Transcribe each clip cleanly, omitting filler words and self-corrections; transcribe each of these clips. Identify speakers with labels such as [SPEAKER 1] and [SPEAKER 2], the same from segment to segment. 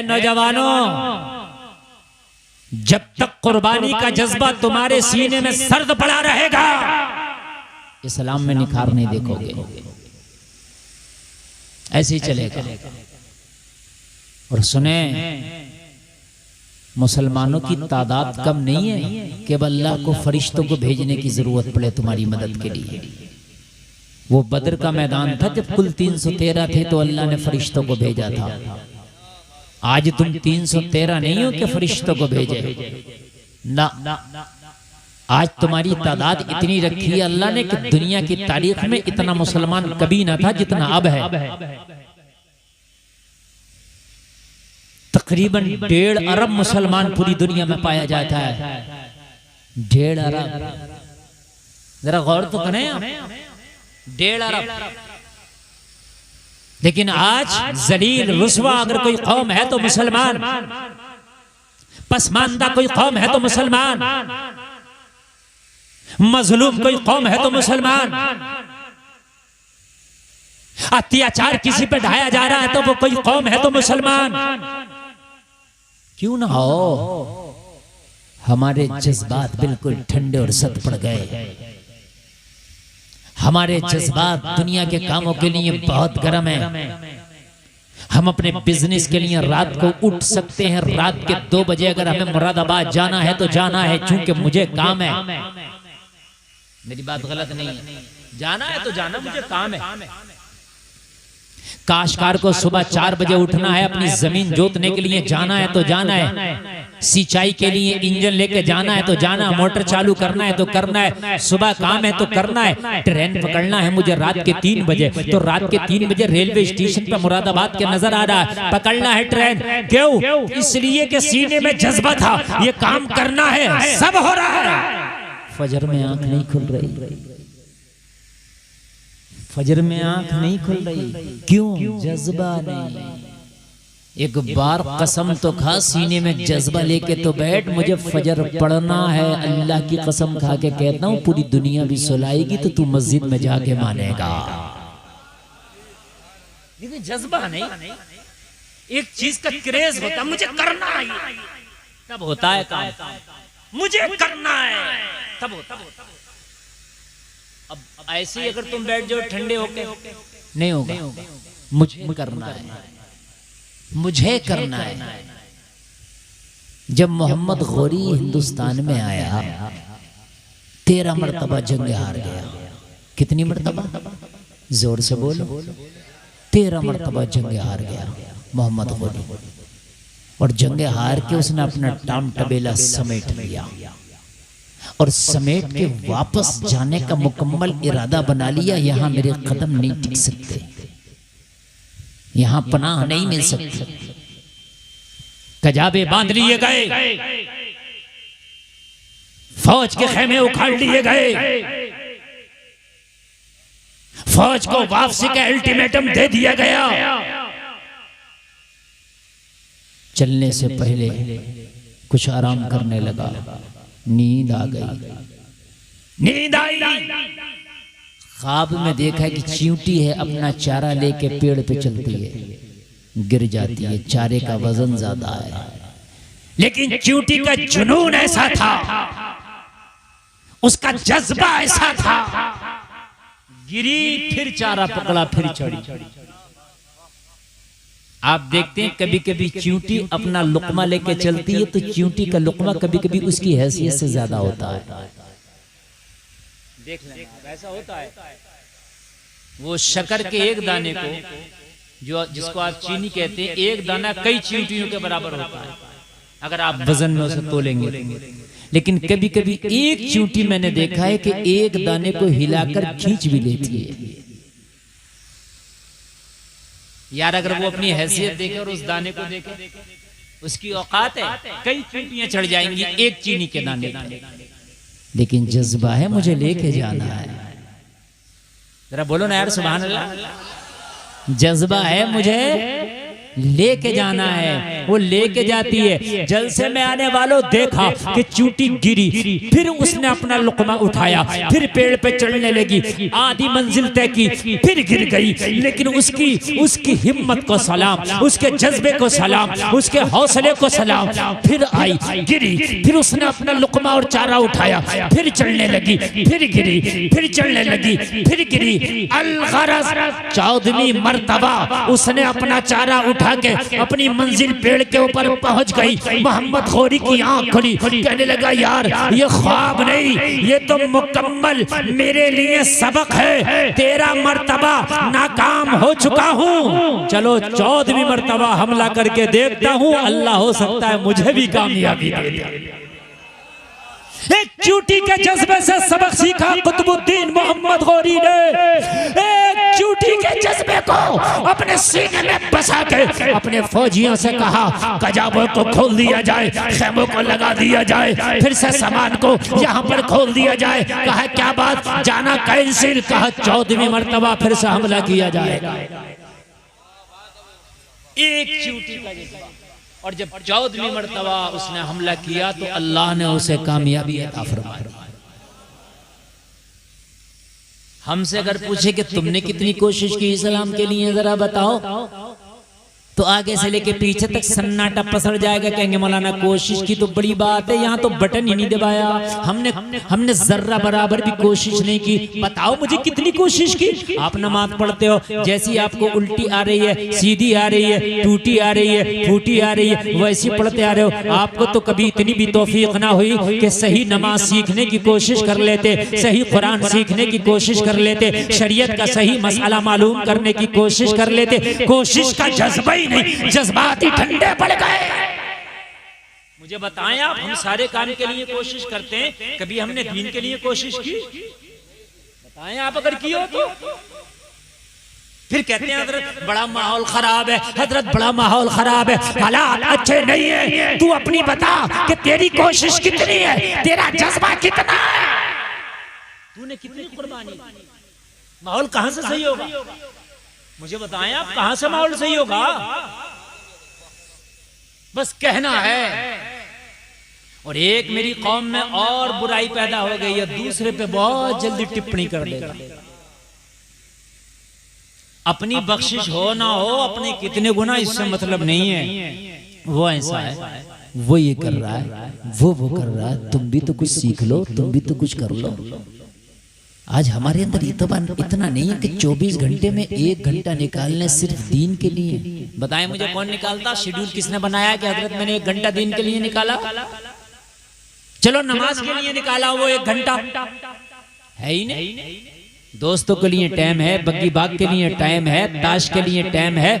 [SPEAKER 1] नौजवानों, जब तक कुर्बानी का जज्बा तुम्हारे सीने में सर्द पड़ा रहेगा, इस्लाम में निखार नहीं देखोगे। ऐसे ही चलेगा। और सुने, मुसलमानों की तादाद कम नहीं है कि अल्लाह को फरिश्तों को भेजने की जरूरत पड़े तुम्हारी मदद के लिए। वो बदर का मैदान था जब कुल 313 थे तो अल्लाह ने फरिश्तों को भेजा था। आज तुम 313 नहीं हो कि फरिश्तों को भेजे ना। आज तुम्हारी तादाद इतनी रखी है अल्लाह ने कि दुनिया की तारीख में इतना मुसलमान कभी ना था जितना अब है। तकरीबन 1.5 अरब मुसलमान पूरी दुनिया में पाया जाता है। 1.5 अरब, जरा गौर तो करें। 1.5 अरब। लेकिन आज जलील रुस्वा अगर कोई कौम है तो मुसलमान, पसमानदा कोई कौम है तो मुसलमान, मजलूम कोई कौम है तो मुसलमान, अत्याचार किसी पे ढाया जा रहा है तो वो कोई कौम है तो मुसलमान। क्यों ना हो, हमारे जज्बात बिल्कुल ठंडे और सख्त पड़ गए। हमारे जज्बात दुनिया के कामों के लिए बहुत गर्म है। हम अपने बिजनेस के लिए रात को उठ सकते हैं, रात के 2 बजे अगर हमें मुरादाबाद जाना है तो जाना है, चूंकि मुझे काम है। मेरी बात गलत नहीं है, जाना है तो जाना, मुझे काम है। काश्तकार को सुबह 4 बजे उठना है, अपनी जमीन जोतने के लिए जाना है तो जाना है, सिंचाई के लिए इंजन लेके जाना है तो जाना, मोटर चालू करना है तो करना है, सुबह काम है तो करना है। ट्रेन पकड़ना है मुझे रात के 3 बजे, तो रात के 3 बजे रेलवे स्टेशन पर मुरादाबाद के नजर आ रहा है, पकड़ना है ट्रेन। क्यों? इसलिए कि सीने में जज्बा था, ये काम करना है, सब हो रहा है। फजर में आंख नहीं खुल रही, फजर में आंख नहीं खुल रही। क्यों? जज्बा नहीं। एक बार कसम तो खा, सीने में जज्बा लेके तो बैठ, मुझे फजर पढ़ना है। अल्लाह की कसम खा के कहता हूं, पूरी दुनिया भी सुलाएगी तो तू मस्जिद में जाके मानेगा। लेकिन जज्बा नहीं। एक चीज का क्रेज होता, मुझे करना है, तब होता है काम। मुझे करना है तब होता है। अब ऐसे ही अगर तुम बैठ जाओ ठंडे होके, नहीं होगा। मुझे करना है, मुझे करना है। जब मोहम्मद गौरी हिंदुस्तान में आया, 13 मरतबा जंग हार गया। कितनी मरतबा? जोर से बोलो। 13 मरतबा जंग हार गया मोहम्मद गौरी। और जंग हार के उसने अपना टाम टबेला समेट लिया और समेट के वापस जाने का मुकम्मल इरादा बना लिया। यहां मेरे कदम नहीं टिक सकते, यहां पनाह नहीं मिल सकती। कजाबे बांध लिए गए, फौज के खेमे उखाड़ लिए गए, फौज को वापसी का अल्टीमेटम दे दिया गया। चलने से पहले कुछ आराम करने लगा, नींद आ गई। नींद आई, ख्वाब में देखा कि चींटी है, अपना चारा लेके पेड़ पे चलती है, गिर जाती है, चारे का वजन ज्यादा है। लेकिन चींटी का जुनून ऐसा था, उसका जज्बा ऐसा था, गिरी फिर चारा पकड़ा फिर चढ़ी। आप देखते हैं कभी कभी चींटी अपना लुकमा लेके चलती है तो चींटी का लुकमा कभी कभी उसकी हैसियत से ज्यादा होता है। देख लेना, ऐसा होता है। वो शक्कर के एक दाने को, जो जिसको आप चीनी कहते हैं, एक दाना कई चींटियों के बराबर होता है अगर आप वजन में उसे तोलेंगे। लेकिन कभी कभी एक चींटी मैंने देखा है कि एक दाने को हिलाकर खींच भी लेती है। यार अगर वो अपनी हैसियत देखे और उस दाने को देखे, उसकी औकात है, कई चींटियां चढ़ जाएंगी एक चीनी के दाने पे। लेकिन जज्बा है, मुझे लेके जाना है। जरा बोलो ना यार, सुभान अल्लाह। जज्बा है, मुझे लेके जाना है, वो लेके जाती है। जलसे में आने वालों देखा कि चूटी गिरी, फिर उसने अपना लुकमा उठाया, फिर पेड़ पे चढ़ने लगी, आधी मंजिल तय की, फिर गिर गई। लेकिन उसकी हिम्मत को सलाम, उसके जज्बे को सलाम, उसके हौसले को सलाम। फिर आई, गिरी, फिर उसने अपना लुकमा और चारा उठाया, फिर चढ़ने लगी, फिर गिरी, फिर चढ़ने लगी, फिर गिरी। अल-गरज़ 14वीं मर्तबा उसने अपना चारा उठा के अपनी मंजिल पेड़ के ऊपर पहुंच गई। मोहम्मद गौरी की आंख खुली, कहने लगा यार ये ख्वाब नहीं, ये तो मुकम्मल मेरे लिए सबक है। 13 मर्तबा नाकाम हो चुका हूँ, चलो 14वीं मर्तबा हमला करके देखता हूँ, अल्लाह हो सकता है मुझे भी कामयाबी दे दे। एक चूटी के जज्बे से सबक सीखा कुतुबुद्दीन मोहम्मद गौरी ने। एक चूटी के जज्बे को अपने सीने में बसा के अपने फौजियों से कहा कजाबों को खोल दिया जाए, खेमों को लगा दिया जाए, फिर से सामान को यहाँ पर खोल दिया जाए। कहा क्या बात, जाना कैंसिल। कहा 14वीं मर्तबा फिर से हमला किया जाएगा। एक चूटी का जज्बा, और जब 14वीं मर्तबा उसने हमला किया तो अल्लाह ने उसे कामयाबी अता फरमाई। हमसे अगर पूछे कि तुमने कितनी कोशिश की इस्लाम के लिए जरा बताओ, तो आगे से लेके पीछे तक सन्नाटा पसर जाएगा। कहेंगे मौलाना कोशिश की तो बड़ी बात है, यहाँ तो बटन ही नहीं दबाया, हमने जर्रा बराबर भी कोशिश नहीं की। बताओ मुझे कितनी कोशिश की। आप नमाज पढ़ते हो, जैसी आपको उल्टी आ रही है, सीधी आ रही है, टूटी आ रही है, फूटी आ रही है, वैसी पढ़ते आ रहे हो। आपको तो कभी इतनी भी तौफीक ना हुई कि सही नमाज सीखने की कोशिश कर लेते, सही कुरान सीखने की कोशिश कर लेते, शरीयत का सही मसला मालूम करने की कोशिश कर लेते। कोशिश का जज्बा नहीं, जज्बात ही ठंडे पड़ गए। मुझे बताएं आप, हम सारे काम के लिए कोशिश करते हैं, कभी हमने दीन के लिए कोशिश की? बताएं आप अगर की हो तो। फिर कहते हैं हजरत बड़ा माहौल खराब है, हजरत बड़ा माहौल खराब है, हालात अच्छे नहीं है। तू अपनी बता कि तेरी कोशिश कितनी है, तेरा जज्बा कितना है, तूने कितनी कुर्बानी दी। माहौल कहां से सही होगा? मुझे बताएं आप, कहां से माहौल सही होगा? बस कहना है। और एक मेरी कौम में और बुराई पैदा हो गई है, दूसरे पे बहुत जल्दी टिप्पणी कर देगा। अपनी बख्शिश हो ना हो, अपने कितने गुना, इससे मतलब नहीं है। वो ऐसा है, वो ये कर रहा है, वो कर रहा है, तुम भी तो कुछ सीख लो, तुम भी तो कुछ कर लो। आज हमारे अंदर इतना नहीं है कि 24 घंटे में 1 घंटा निकालने सिर्फ दीन के लिए। बताएं मुझे कौन निकालता? शेड्यूल किसने बनाया कि हजरत मैंने 1 घंटा दीन के लिए निकाला? चलो नमाज के लिए निकाला, वो 1 घंटा है ही नहीं। दोस्तों के लिए टाइम है, बग्गी बाग के लिए टाइम है, ताश के लिए टाइम है,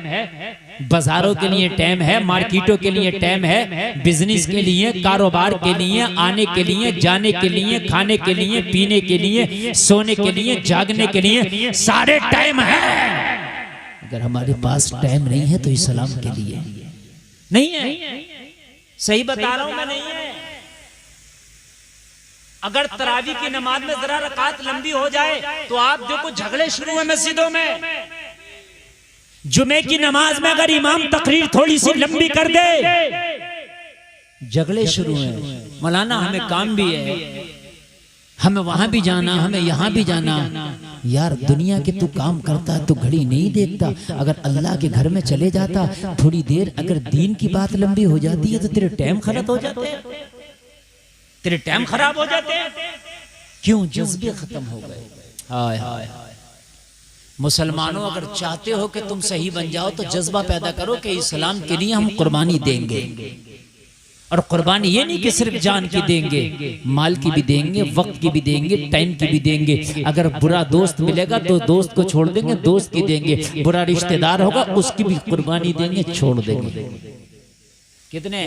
[SPEAKER 1] बाजारों के लिए टाइम है, मार्केटों के लिए टाइम है, बिजनेस के लिए, कारोबार के लिए, आने के लिए, जाने के लिए, खाने के लिए, पीने के लिए, सोने के लिए, जागने के लिए, सारे टाइम है। अगर हमारे पास टाइम नहीं है तो इस्लाम के लिए नहीं है। सही बता रहा हूं मैं, नहीं है। अगर तरावी की नमाज में जरा रकात लंबी हो जाए तो आप देखो झगड़े शुरू हुए मस्जिदों में। जुमे की नमाज में अगर इमाम तकरीर थोड़ी सी लंबी कर दे, झगड़े शुरू हैं। मौलाना हमें काम भी है, हमें वहां भी जाना, हमें यहाँ भी जाना। यार दुनिया के तू काम करता तो घड़ी नहीं देखता। अगर अल्लाह के घर में चले जाता थोड़ी देर, अगर दीन की बात लंबी हो जाती है तो तेरे टाइम खराब हो जाते हैं, तेरे टाइम खराब हो जाते हैं। क्यों? जज्बे खत्म हो गए। हाय हाय मुसलमानों, अगर चाहते हो कि तुम सही बन जाओ तो जज्बा पैदा करो कि इस्लाम के लिए हम कुर्बानी देंगे। और कुर्बानी ये नहीं कि सिर्फ जान की देंगे, माल की भी देंगे, वक्त की भी देंगे, टाइम की भी देंगे। अगर बुरा दोस्त मिलेगा तो दोस्त को छोड़ देंगे, दोस्त की देंगे। बुरा रिश्तेदार होगा उसकी भी कुर्बानी देंगे, छोड़ देंगे। कितने,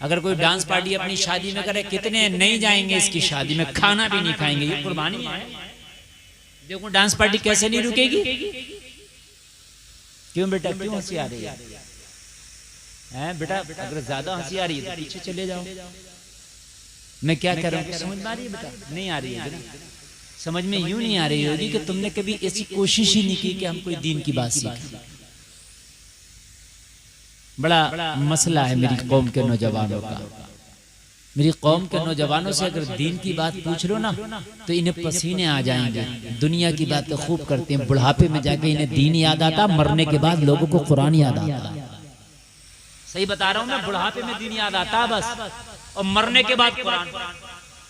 [SPEAKER 1] अगर कोई डांस पार्टी अपनी शादी में करे, कितने नहीं जाएंगे इसकी शादी में, खाना भी नहीं खाएंगे। ये कुर्बानी है। देखो डांस पार्टी कैसे नहीं रुकेगी। क्यों बेटा, क्यों हंसी आ रही है बेटा? अगर ज्यादा हंसी आ रही है तो पीछे चले जाओ। मैं क्या कर रहा हूँ समझ में आ रही है बेटा? नहीं आ रही है। समझ में यूं नहीं आ रही होगी कि तुमने कभी ऐसी कोशिश ही नहीं की कि हम कोई दीन की बात सीखें। बड़ा मसला है मेरी कौम के नौजवानों का। मेरी कौम के नौजवानों से अगर दीन की बात पूछ लो ना तो इन्हें पसीने आ जाएंगे। दुनिया की बातें खूब करते हैं, बुढ़ापे में जाके इन्हें दीन याद आता, मरने के बाद लोगों को कुरान याद आता। सही बता रहा हूँ मैं, बुढ़ापे में दीन याद आता बस, और मरने के बाद कुरान।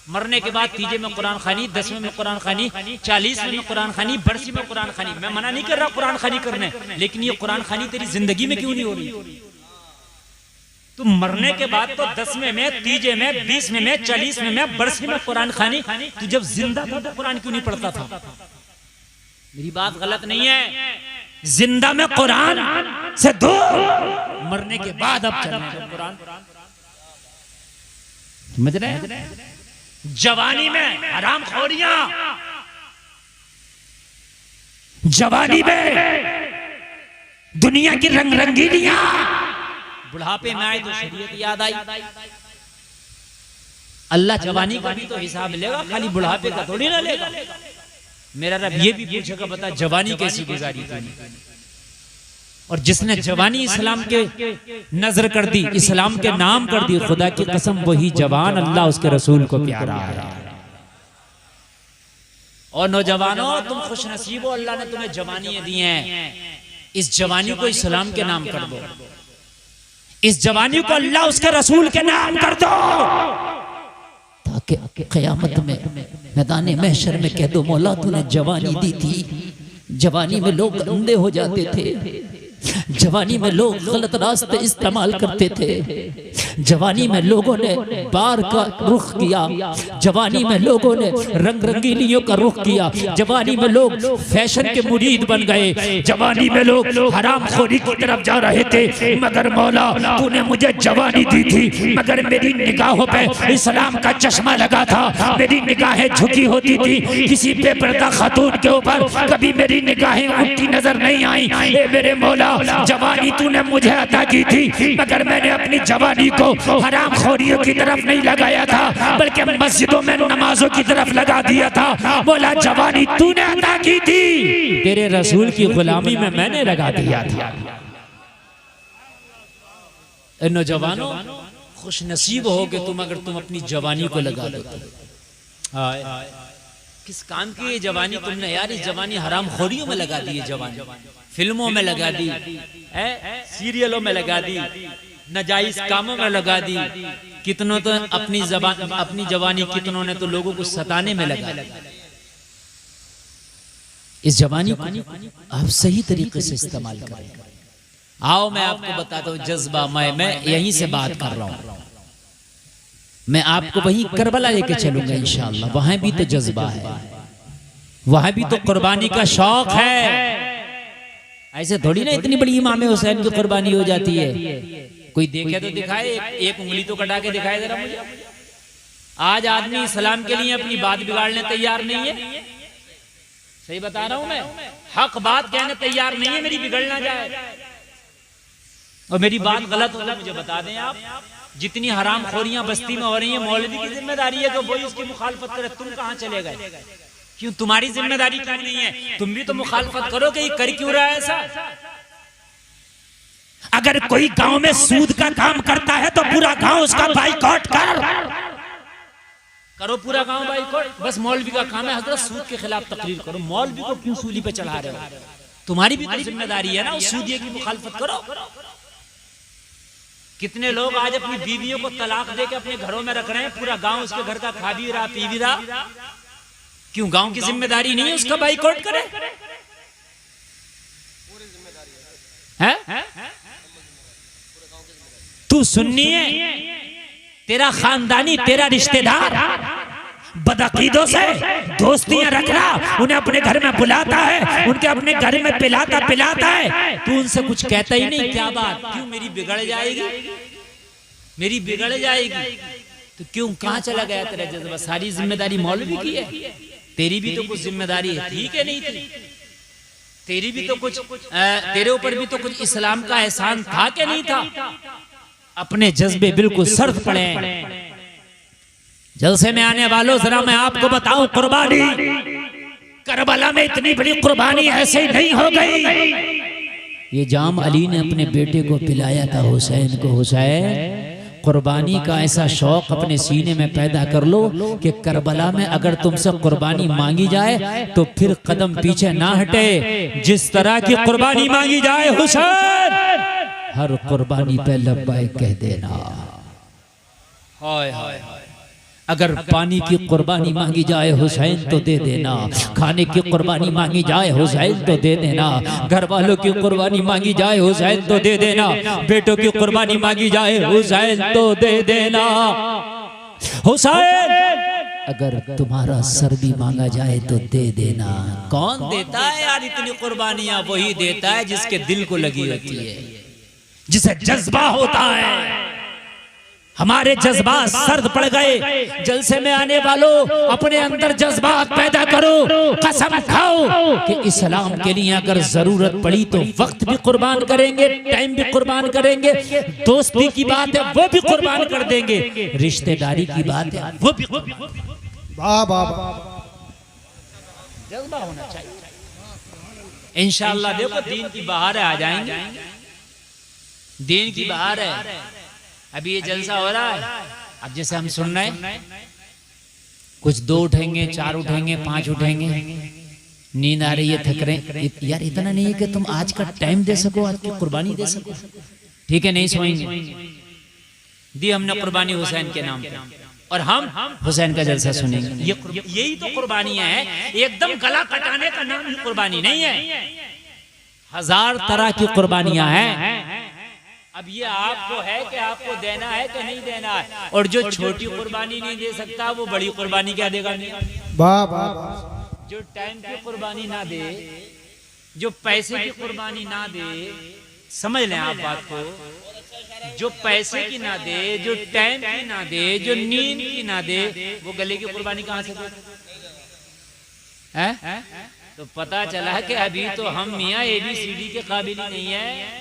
[SPEAKER 1] मरने के बाद तीजे में कुरान खानी, 10वें में कुरान खानी, 40वें में कुरान खानी, बरसी में कुरान खानी। मैं मना नहीं कर रहा कुरान खानी करने, लेकिन ये कुरान खानी तेरी जिंदगी में क्यों नहीं हो रही? तुम मरने के बाद तो 10वें में, तीजे में, 20वें में, 40वें में, बरसी में कुरान खानी। तू जब जिंदा था तो कुरान क्यों नहीं पढ़ता था? मेरी बात गलत नहीं है। जिंदा में कुरान से दूर, मरने के बाद अब चलना कुरान। समझ रहे हैं? जवानी में हराम खोरियां, जवानी में दुनिया की रंग रंगीलियां, बुढ़ापे में आए तो शरीयत याद आई। अल्लाह जवानी का भी तो हिसाब लेगा, खाली बुढ़ापे का थोड़ी ना लेगा। मेरा रब ये भी पूछेगा, बता जवानी कैसी गुजारी तूने? और जिसने जवानी इस्लाम के नजर कर दी, इस्लाम के नाम कर दी, खुदा की कसम वही जवान अल्लाह उसके रसूल को प्यारा है। और नौजवानों, तुम खुश नसीब हो, अल्लाह ने तुम्हें जवानी दी हैं। इस जवानी को इस्लाम के नाम कर दो, इस जवानी को अल्लाह उसके रसूल के नाम कर दो, ताकि क़यामत में मैदान महशर में कह दो, मौला तूने जवानी दी थी। जवानी में लोग अंधे हो जाते थे, जवानी में लोग गलत रास्ते इस्तेमाल करते थे, जवानी में लोगों ने बार का रुख किया, जवानी में लोगों ने रंग रंगीलियों का रुख किया, जवानी में लोग फैशन के मुरीद बन गए, जवानी में लोग हराम खोरी की तरफ जा रहे थे। मगर मौला तूने मुझे जवानी दी थी, मगर मेरी निगाहों पे इस्लाम का चश्मा लगा था, मेरी निगाहें झुकी होती थी, किसी बेपर्दा खातून के ऊपर कभी मेरी निगाहें उठती नजर नहीं आई। ए मेरे मौला, जवानी तूने मुझे अता की थी, मगर मैंने अपनी जवानी को हराम खोरियों की तरफ नहीं लगाया था, बल्कि मस्जिदों में नमाजों की तरफ लगा दिया था। मौला जवानी तूने अता की थी, तेरे रसूल की गुलामी में मैंने लगा दिया था। नौजवानों, खुश नसीब हो कि तुम, अगर तुम अपनी जवानी को लगा दो। किस काम की ये जवानी तुमने यार? इस जवानी हराम खोरियों में लगा दी, जवानी फिल्मों में लगा दी, सीरियलों में लगा दी, नाजायज कामों में लगा दी। कितनों तो अपनी जवानी कितनों ने तो लोगों को सताने में लगा दी। इस जवानी को आप सही तरीके से इस्तेमाल करें। आओ मैं आपको बताता हूँ जज्बा। मैं यहीं से बात कर रहा हूँ, मैं आपको वहीं करबला लेके चलूंगा इंशाअल्लाह। वहां भी तो जज्बा है, वहां भी तो कुर्बानी का शौक है। ऐसे थोड़ी ना इतनी बड़ी इमाम हुसैन की कुर्बानी हो जाती है। कोई देखे तो दिखाए, एक उंगली तो कटा के दिखाए जरा मुझे। आज आदमी इस्लाम के लिए अपनी बात बिगाड़ने तैयार नहीं है। सही बता रहा हूं मैं, हक बात कहने तैयार नहीं है मेरी, बिगड़ना जाए। और मेरी बात गलत हो तो मुझे बता दें आप। जितनी हराम खोरियां बस्ती में हो रही हैं, मौलवी की जिम्मेदारी है कि वही उसकी मुखालफत करे। तुम कहां चले गए? क्यों तुम्हारी जिम्मेदारी क्यों नहीं है? तुम भी तो मुखालफत करो कि ये कर क्यों रहा है ऐसा। अगर कोई गांव में सूद का काम करता है तो पूरा गांव उसका बाइकआउट करो, पूरा गांव बाइकआउट। बस मौलवी का काम है हजरत सूद के खिलाफ तकरीर करो। मौलवी को क्यों सूली पे चढ़ा रहे हो? तुम्हारी भी तो जिम्मेदारी है ना उस सूदिये की मुखालफत करो। कितने लोग आज अपनी बीवियों को तलाक देके अपने घरों में रख रहे हैं, पूरा गांव उसके घर का खा भी रहा पी भी रहा। क्यों गांव की जिम्मेदारी नहीं है उसका बाइकआउट करे? तू सुन्नी है, तेरा खानदानी, तेरा रिश्तेदार बदअकीदों से दोस्तियां रख रहा, उन्हें अपने घर में बुलाता है, उनके अपने घर में पिलाता है, तू उनसे कुछ कहता ही नहीं। क्या बात? क्यों मेरी बिगड़ जाएगी, मेरी बिगड़ जाएगी? तो क्यों कहां चला गया तेरा जज्बा? सारी जिम्मेदारी मौलवी की है, तेरी भी तो कुछ जिम्मेदारी है, ठीक है नहीं थी? तेरी भी तो कुछ, तेरे ऊपर भी तो कुछ इस्लाम का एहसान था कि नहीं था? अपने जज्बे बिल्कुल सर्द पड़े। जलसे में आने वालों, जरा मैं आपको बताऊं, कुर्बानी करबला में इतनी बड़ी कुर्बानी ऐसे ही नहीं हो गई।
[SPEAKER 2] ये जाम अली ने अपने बेटे को पिलाया था हुसैन को। हुसैन, कुर्बानी का ऐसा शौक अपने सीने में पैदा कर लो कि करबला में अगर तुमसे कुर्बानी मांगी जाए तो फिर कदम पीछे ना हटे। जिस तरह की कुर्बानी मांगी जाए हुसैन, हर कुर्बानी पे लब्बैक कह देना। हाय हाय हाय। अगर पानी की कुर्बानी मांगी जाए हुसैन तो दे देना, खाने की कुर्बानी मांगी जाए हुसैन तो दे देना, घर वालों की कुर्बानी मांगी जाए हुसैन तो दे देना, बेटों की कुर्बानी मांगी जाए हुसैन तो दे देना। हुसैन, अगर तुम्हारा सर भी मांगा जाए तो दे देना। कौन देता है यार इतनी कुर्बानियां? वही देता है जिसके दिल को लगी होती है, जिसे जज्बा होता है। हमारे जज्बात सर्द पड़ गए। जलसे में आने वालों, अपने अंदर जज्बात पैदा करो। कसम खाओ कि इस्लाम के लिए अगर जरूरत पड़ी तो वक्त भी कुर्बान करेंगे, टाइम भी कुर्बान करेंगे, दोस्ती की बात है वो भी कुर्बान कर देंगे, रिश्तेदारी की बात है वो भी। जज्बा होना चाहिए। इंशाअल्लाह देखो दीन की बहार आ जाएंगे, दीन की बहार है। अभी ये जलसा हो रहा है, अब जैसे हम सुन रहे हैं, कुछ 2 उठेंगे, 4 उठेंगे, 5 उठेंगे, नींद आ रही है, थक रहे यार। इतना नहीं है कि तुम आज का टाइम दे सको, आज की कुर्बानी दे सको, ठीक है? नहीं सोएंगे, दी हमने कुर्बानी हुसैन के नाम पे, और हम हुसैन का जलसा सुनेंगे। यही तो कुर्बानियां हैं। एकदम गला कटाने का नाम ही कुर्बानी नहीं है। 1000 तरह की कुर्बानियां हैं। अब ये आपको है कि आपको देना है कि नहीं देना है। और जो छोटी कुर्बानी नहीं दे सकता वो बड़ी कुर्बानी क्या देगा? जो टाइम की कुर्बानी ना दे, जो पैसे की कुर्बानी ना दे, समझ लें आप बात को, जो पैसे की ना दे, जो टाइम की ना दे, जो नींद की ना दे, वो गले की कुर्बानी कहां से दे? तो पता चला कि अभी तो हम मियाँ ABCD के काबिल ही नहीं है।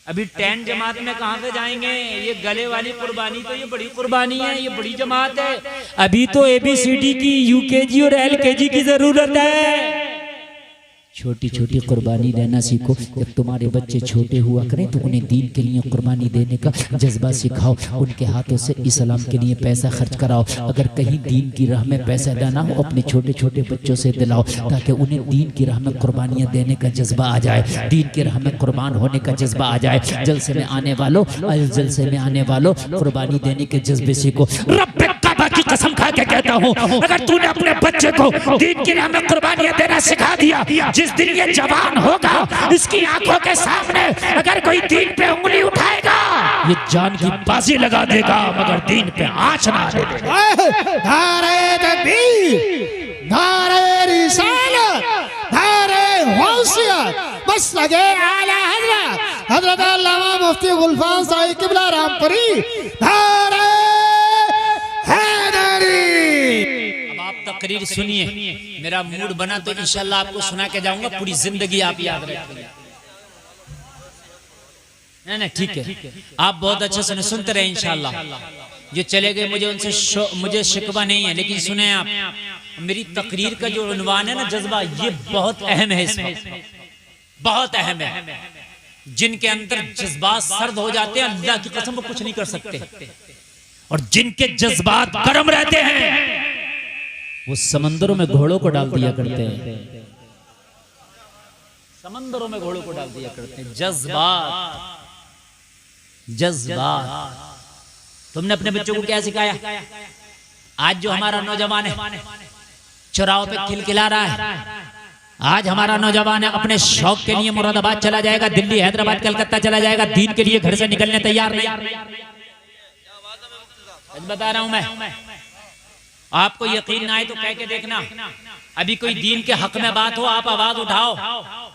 [SPEAKER 2] अभी 10 जमात में कहां पे जाएंगे? ये गले वाली कुर्बानी तो ये बड़ी कुर्बानी है, ये बड़ी जमात है। अभी तो ABCD की UKG और LKG की जरूरत है। छोटी छोटी कुर्बानी देना सीखो। जब तुम्हारे बच्चे छोटे हुआ करें तो उन्हें दीन के लिए कुर्बानी देने का जज्बा सिखाओ। उनके हाथों से इस्लाम के लिए पैसा खर्च कराओ। अगर कहीं दीन की राह में पैसा देना हो, अपने छोटे छोटे बच्चों से दिलाओ, ताकि उन्हें दीन की राह में कुर्बानियाँ देने का जज्बा आ जाए, दीन की राह में कुर्बान होने का जज्बा आ जाए। जलसे में आने वालों, जलसे में आने वालों, कुर्बानी देने के जज्बे सीखो। की कसम खा के कहता हूँ, अगर तूने अपने बच्चे को दीन की राह में कुर्बानियां देना सिखा दिया, जिस दिन ये जवान होगा, इसकी आंखों के सामने अगर कोई दीन पे उंगली उठाएगा, ये जान की बाजी लगा देगा, मगर दीन पे आंच ना देगा।
[SPEAKER 3] नारे तकबीर, नारे रिसालत, नारे गौसियत, बस लगे आला हजरत हजरत अल्लामा मुफ्ती गुलफाम साहिब किबला रामपुरी, नारे
[SPEAKER 2] तकरीर सुनिए। मेरा मूड बना तो इंशाल्लाह आपको सुना के जाऊंगा, पूरी जिंदगी आप याद रखेंगे। नहीं ठीक है, आप बहुत अच्छे से सुनते रहे इंशाल्लाह। जो चले गए मुझे उनसे मुझे शिकवा नहीं है, लेकिन सुने आप, मेरी तकरीर का जो उन्वान है ना, जज्बा, ये बहुत अहम है, इसमें बहुत अहम है। जिनके अंदर जज्बात सर्द हो जाते हैं, अल्लाह की कसम वो कुछ नहीं कर सकते, और जिनके जज्बात गर्म रहते हैं वो समंदरों में घोड़ों को डाल दिया करते हैं, समंदरों में घोड़ों को डाल दिया करते हैं। जज्बात, जज्बात। तुमने अपने बच्चों को क्या सिखाया? आज जो हमारा नौजवान है चौराहों पे खिलखिला रहा है, आज हमारा नौजवान है अपने शौक के लिए मुरादाबाद चला जाएगा, दिल्ली, हैदराबाद, कलकत्ता चला जाएगा, दीन के लिए घर से निकलने तैयार नहीं। बता रहा हूं मैं, आपको यकीन ना आए तो कह के देखना। अभी कोई दीन के हक में बात हो, आप आवाज उठाओ,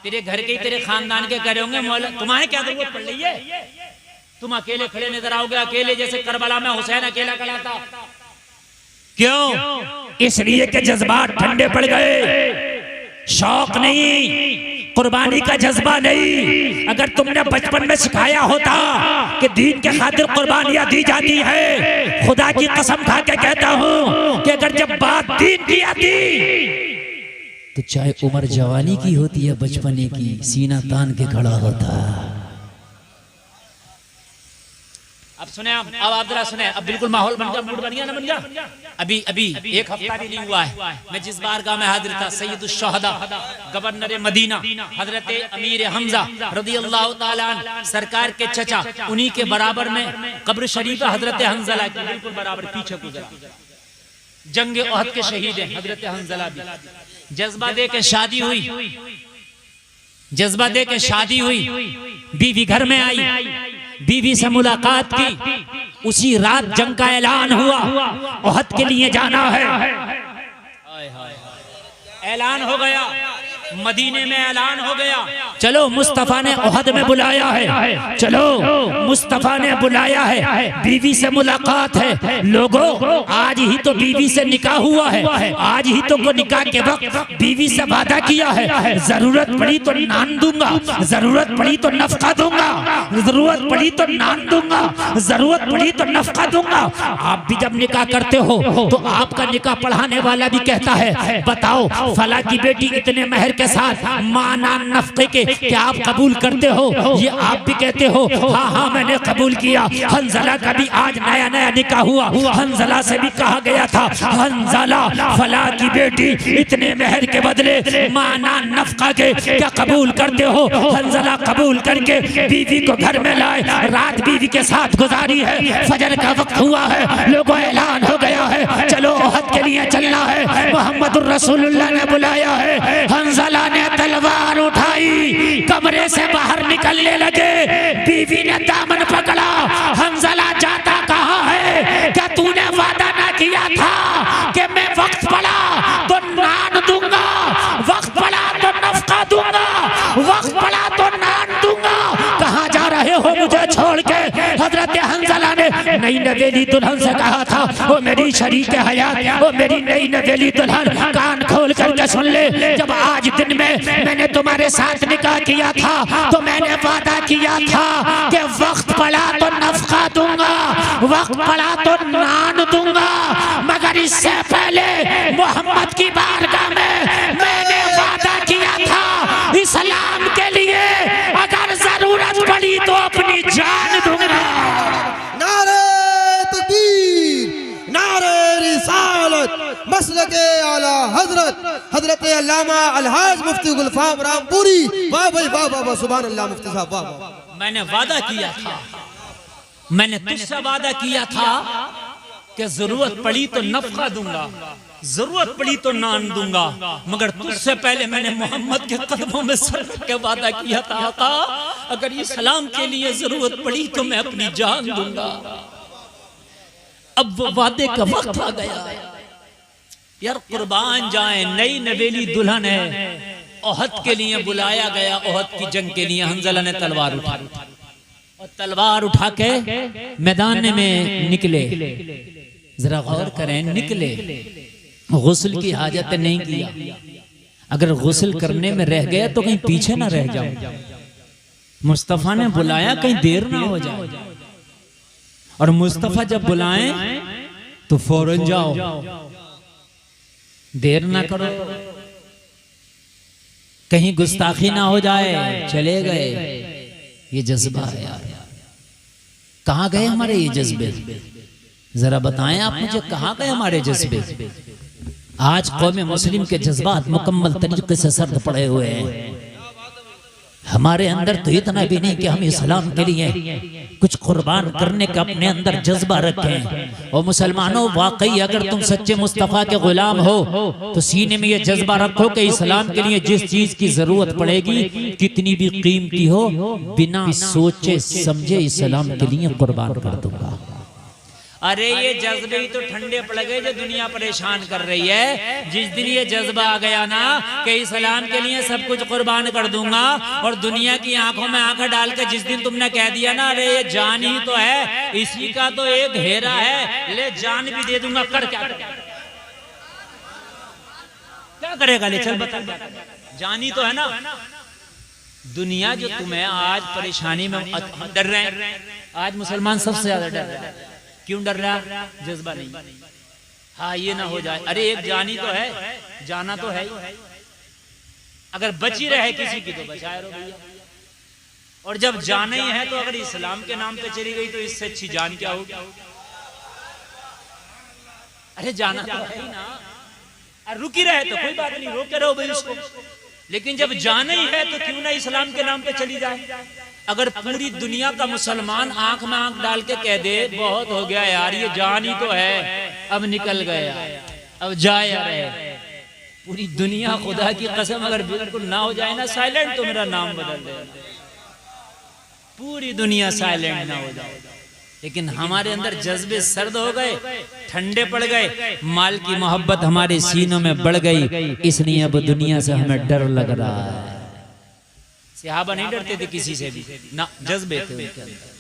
[SPEAKER 2] तेरे घर के, तेरे खानदान के कह रहे होंगे, मौला तुम्हारे क्या जरूरत पड़ रही है? तुम अकेले खड़े नजर आओगे, अकेले, जैसे करबला में हुसैन अकेला खड़ा था। क्यों? इसलिए कि जज्बात ठंडे पड़ गए, शौक नहीं, कुर्बानी का जज्बा नहीं। अगर तुमने बचपन में सिखाया होता कि दीन के खातिर कुर्बानियां दी जाती है, खुदा की कसम खा के कहता हूं कि अगर जब बात दीन की आती तो चाहे उम्र जवानी की होती है बचपने की, सीना तान के खड़ा होता। अब सुने, अब आप जरा सुने, अब बिल्कुल माहौल बन गया, मूड बन गया ना, बन गया। अभी अभी एक हफ्ता भी नहीं हुआ है मैं जिस बारगाह में हाजिर था, सैयदुश शुहदा गवर्नर मदीना हजरत अमीर हमजा रदियल्लाहु ताला अन्हु सरकार के चचा, उन्हीं के बराबर में कब्र शरीफ हजरत हंजला की बिल्कुल बराबर पीछे गुजरा। जंग ओहद के शहीद हैं हजरत हंजला भी। जज्बा दे के शादी हुई, जज्बा दे के शादी हुई, बीवी घर में आई, बीवी से मुलाकात की, उसी रात जंग का ऐलान हुआ, ओहद के लिए जाना है। ऐलान हो गया, मदीने में ऐलान हो गया, चलो मुस्तफा ने ओहद में बुलाया है, चलो मुस्तफा ने बुलाया है, बीवी से मुलाकात है। लोगों आज ही तो बीवी से निकाह हुआ है, आज ही तो निकाह के वक्त बीवी से वादा किया है, जरूरत पड़ी तो नान दूंगा, जरूरत पड़ी तो नफका दूंगा, जरूरत पड़ी तो नान दूंगा, जरूरत पड़ी तो नफका दूंगा। आप भी जब निकाह करते हो तो आपका निकाह पढ़ाने वाला भी कहता है, बताओ फला की बेटी इतने महर के साथ माना नफके के, क्या आप कबूल करते हो? ये आप भी कहते हो हाँ हाँ मैंने कबूल किया। हंजला का भी आज नया नया निकाह हुआ, हंजला से भी कहा गया था हंजला फला की बेटी इतने महर के बदले माना नफका के, क्या कबूल करते हो? हंजला कबूल करके बीवी को घर में लाए, रात बीवी के साथ गुजारी है, फजर का वक्त हुआ है, लोगों ऐलान हो गया है, चलो ओहद के लिए चलना है, मोहम्मदुर रसूलुल्लाह ने बुलाया है। हंजला ने तलवार उठाई, कमरे से बाहर निकलने लगे, बीवी ने दामन पकड़ा, हंजला जाता कहाँ है? क्या तूने वादा ना किया था कि मैं वक्त पड़ा तो नान दूंगा, वक्त पड़ा तो नफका दूंगा, वक्त पड़ा तो नान दूंगा, कहाँ जा रहे हो मुझे छोड़ के? हजरत हंजला ने नई नवेली दुल्हन से कहा था, वो मेरी शरीक हयात, वो मेरी नई नवेली दुल्हन, कान खोल करके सुन ले, जब आज दिन में मैंने तुम्हारे साथ निकाह किया था तो मैंने वादा किया था कि वक्त पड़ा तो नफका दूंगा, वक्त पड़ा तो नान दूंगा, मगर इससे पहले मोहम्मद की बारगाह में मैंने वादा किया था इस्लाम के लिए अगर जरूरत पड़ी तो अपनी जान दूंगा।
[SPEAKER 3] नारे तकबीर, नारे रिसालत, मसलके आला हजरत हजरत अल्लामा अलहाज मुफ्ती गुलफाम रामपुरी। वाह भाई वाह वाह वाह, सुभान अल्लाह मुफ्ती साहब वाह वाह।
[SPEAKER 2] मैंने वादा किया था, मैंने तुझसे वादा किया था कि जरूरत पड़ी तो नफका दूंगा, जरूरत पड़ी तो नान दूंगा, मगर तुझसे पहले मैंने मोहम्मद के कदमों में सर रख के वादा किया था, आका अगर इस्लाम के लिए जरूरत पड़ी तो मैं अपनी जान दूंगा। अब वो वादे का वक्त आ गया यार, कुर्बान जाए, नई नवेली दुल्हन है, ओहद के लिए बुलाया गया, ओहद की जंग के लिए। हंजला ने तलवार उठाई और तलवार उठा के मैदान में निकले। जरा गौर करें, निकले, गुस्ल की हाजत नहीं किया। अगर गुस्ल करने में रह गया तो कहीं पीछे ना रह जाओ। मुस्तफा ने बुलाया, कहीं देर ना हो जाए, और मुस्तफा जब बुलाएं तो फौरन जाओ, देर ना करो, कहीं गुस्ताखी ना हो जाए, चले गए। ये जज्बा है यार, कहाँ गए हमारे ये जज्बे? जरा बताएं आप मुझे, कहाँ गए हमारे जज्बे? आज कौम मुस्लिम के जज्बात मुकम्मल तरीके से सर्द पड़े हुए हैं। हमारे अंदर तो इतना भी नहीं कि हम इस्लाम के लिए कुछ कुर्बान करने का अपने अंदर जज्बा रखें। और मुसलमानों, वाकई अगर तुम सच्चे मुस्तफ़ा के गुलाम हो तो सीने में ये जज्बा रखो कि इस्लाम के लिए जिस चीज की जरूरत पड़ेगी, कितनी भी कीमती हो, बिना सोचे समझे इस्लाम के लिए कुर्बान कर दूंगा। अरे ये जज्बे ही तो ठंडे पड़ गए जो दुनिया परेशान कर रही है। जिस दिन ये जज्बा आ गया ना कि इस्लाम के लिए सब कुछ कुर्बान कर दूंगा, और दुनिया की आंखों में आंखें डाल के जिस दिन तुमने कह दिया ना, अरे ये जान ही तो है, इसी का तो एक घेरा है, ले जान भी दे दूंगा, कर क्या करेगा? ले चल बता, जान ही तो है ना। दुनिया जो तुम्हें आज परेशानी में डर रहे हैं, आज मुसलमान सबसे ज्यादा डर रहे हैं। क्यों डर रहा? जज्बा नहीं। हाँ ये ना हो जाए, अरे एक जानी तो है, जाना तो है ही। अगर बची रहे किसी की तो बचाए रहो भैया, और जब जाना ही है तो अगर इस्लाम के नाम पे चली गई तो इससे अच्छी जान क्या होगी। अरे जाना तो है ही ना, और रुकी रहे तो कोई बात नहीं, रोके रहो भाई उसको, लेकिन जब जाना ही है तो क्यों ना इस्लाम के नाम पे चली जाए। अगर पूरी दुनिया का मुसलमान आंख में आंख डाल के कह दे बहुत हो गया यार, ये जान ही तो है, अब निकल गया, अब जाए रहे, पूरी दुनिया खुदा की कसम अगर बिल्कुल ना हो जाए ना साइलेंट, तो मेरा नाम बदल दे, पूरी दुनिया साइलेंट ना हो जाए। लेकिन हमारे अंदर जज्बे सर्द हो गए, ठंडे पड़ गए, माल की मोहब्बत हमारे सीनों में बढ़ गई, इसलिए अब दुनिया से हमें डर लग रहा है। सहाबा नहीं डरते थे किसी से भी ना, जज्बे थे उनके अंदर।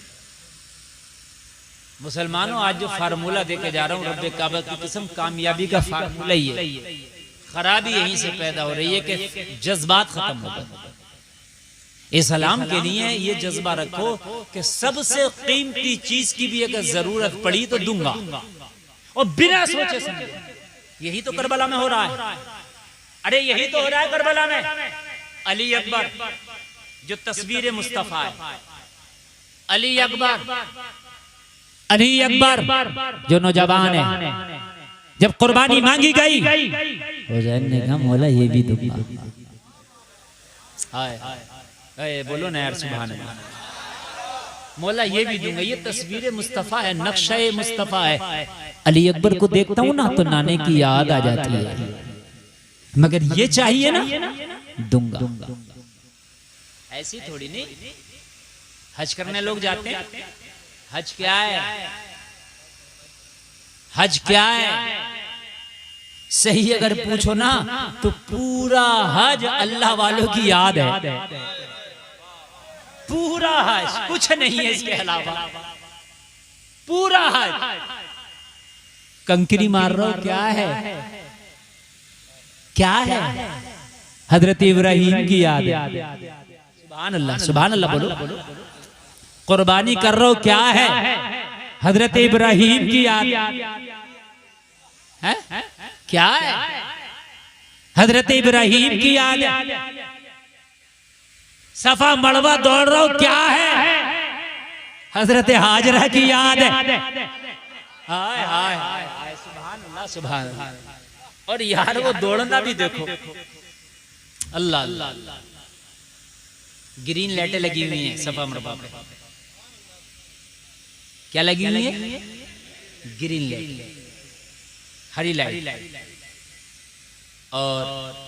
[SPEAKER 2] मुसलमानों आज जो फार्मूला देके जा रहा हूँ रब्बे काबा की कसम, कामयाबी का फार्मूला ही है, खराबी यहीं से पैदा हो रही है कि जज्बात खत्म हो गए। इस्लाम के लिए ये जज्बा रखो कि सबसे कीमती चीज की भी अगर जरूरत पड़ी तो दूंगा, और बिना सोचे समझे। यही तो करबला में हो रहा है, अरे यही तो हो रहा है करबला में। अली अकबर जो तस्वीर मुस्तफा है, अली अकबर जो नौजवान है, जब कुर्बानी मांगी गई हुसैन ने कहा मौला ये भी दूंगा। बोलो ना यार सुभान अल्लाह, मौला ये भी दूंगा। ये तस्वीर मुस्तफा है, नक्शा मुस्तफा है। अली अकबर को देखता हूँ ना तो नाने की याद आ जाती है, मगर ये चाहिए ना दूंगा। ऐसी थोड़ी नहीं, हज करने लोग जाते हैं, हज क्या है, हज क्या है सही अगर पूछो ना तो पूरा हज अल्लाह वालों की याद है, पूरा हज, कुछ नहीं है इसके अलावा, पूरा हज। कंकरी मार रहा हो क्या है, क्या है, हजरत इब्राहिम की याद है। सुभान अल्लाह बोलो। कुर्बानी कर रहे हो क्या है, हजरत इब्राहिम की याद है, क्या है, हजरत इब्राहिम की याद है। सफा मड़वा दौड़ रहा हो क्या है, हजरत हाजरा की याद है। हाय हाय हाय, सुभान अल्लाह सुभान अल्लाह। और यार वो दौड़ना भी देखो, अल्लाह अल्लाह। ग्रीन लाइटें लगी हुई हैं सफा मरवा पे, क्या लगी हुई है, ग्रीन लाइट, हरी लाइट, और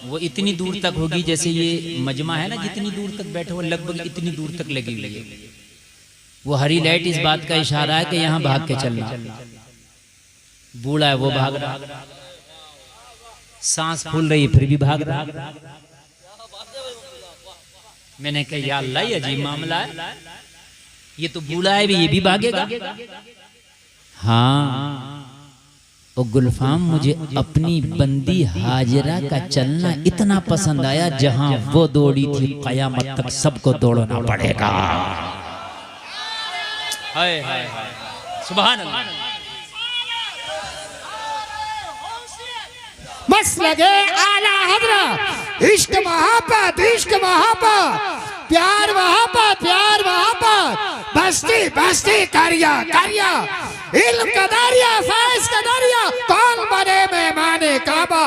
[SPEAKER 2] वो इतनी दूर तक होगी जैसे ये मजमा है ना, जितनी दूर तक बैठे हो लगभग इतनी दूर तक लगी हुई है। वो हरी लाइट इस बात का इशारा है कि यहाँ भाग के चलना। बूढ़ा है वो भाग रहा, सांस फूल रही फिर भी भाग रहा। मैंने कहा या अल्लाह ये अजीब मामला है, ये तो बूढ़ा है भी, ये भी भागेगा। हाँ ओ गुलफाम, मुझे अपनी बंदी हाजरा का चलना इतना पसंद आया, जहां वो दौड़ी थी कयामत तक सबको दौड़ना पड़ेगा। हाय हाय हाय, सुभान अल्लाह।
[SPEAKER 3] मसलके आला हजरत, इश्क मोहब्बत, इश्क मोहब्बत, प्यार मोहब्बत, प्यार मोहब्बत, बस्ती बस्ती करिया करिया, इल्म का दरिया, फैज़ का दरिया, कौन बने मेहमाने काबा,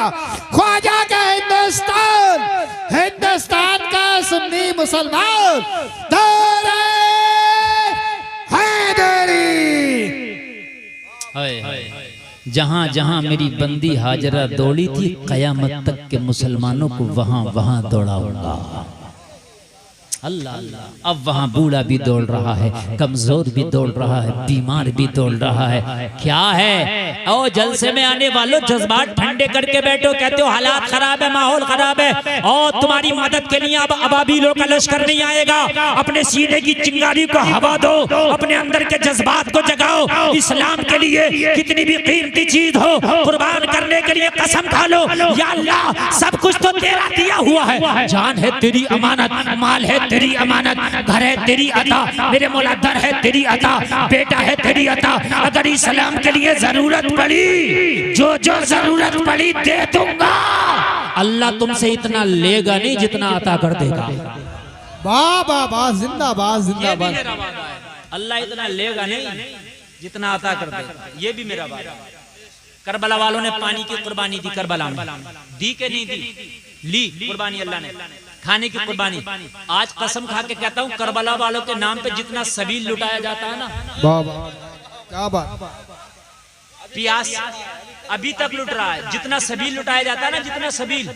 [SPEAKER 3] ख्वाजा का हिंदुस्तान, हिंदुस्तान का सुन्नी मुसलमान, दौरे हैदरी।
[SPEAKER 2] हाय हाय, जहां जहां मेरी बंदी हाजरा दौड़ी थी कयामत तक के मुसलमानों को वहां वहां दौड़ाऊंगा। अल्लाह अल्लाह। अब वहां बूढ़ा भी दौड़ रहा है, कमजोर भी दौड़ रहा है, बीमार भी दौड़ रहा है। क्या है ओ जलसे में आने वालों, जज्बात ठंडे करके बैठो। कहते हो हालात खराब है, माहौल खराब है, और तुम्हारी मदद के लिए अब अबाबीलों का लश्कर नहीं आएगा। अपने सीने की चिंगारी को हवा दो, अपने अंदर के जज्बात को जगाओ। इस्लाम के लिए कितनी भी कीमती चीज हो कुर्बान करने के लिए कसम खा लो, या अल्लाह सब कुछ तो तेरा दिया हुआ है, जान है तेरी अमानत, माल है
[SPEAKER 1] तेरी अमानत, घर है तेरी अता, मेरे मौला दर है तेरी अता, बेटा है तेरी अता। अगर इस्लाम के लिए जरूरत पड़ी, जो जो जरूरत पड़ी दे दूंगा। अल्लाह तुमसे इतना लेगा नहीं जितना अता कर देगा।
[SPEAKER 3] वाह वाह वाह, जिंदाबाद जिंदाबाद।
[SPEAKER 1] अल्लाह इतना लेगा नहीं जितना अता कर देगा, ये भी मेरा वादा है। करबला वालों ने पानी की कुर्बानी दी, करबला में दी के नहीं दी, ली कुर्बानी अल्लाह ने, खाने की कुर्बानी। आज कसम खा के कहता हूँ, करबला वालों के नाम पे जितना सबील लुटाया जाता है ना,
[SPEAKER 3] वाह वाह, क्या बात।
[SPEAKER 1] प्यास अभी तक लुट रहा है, जितना सबील लुटाया जाता है ना, जितना सबील,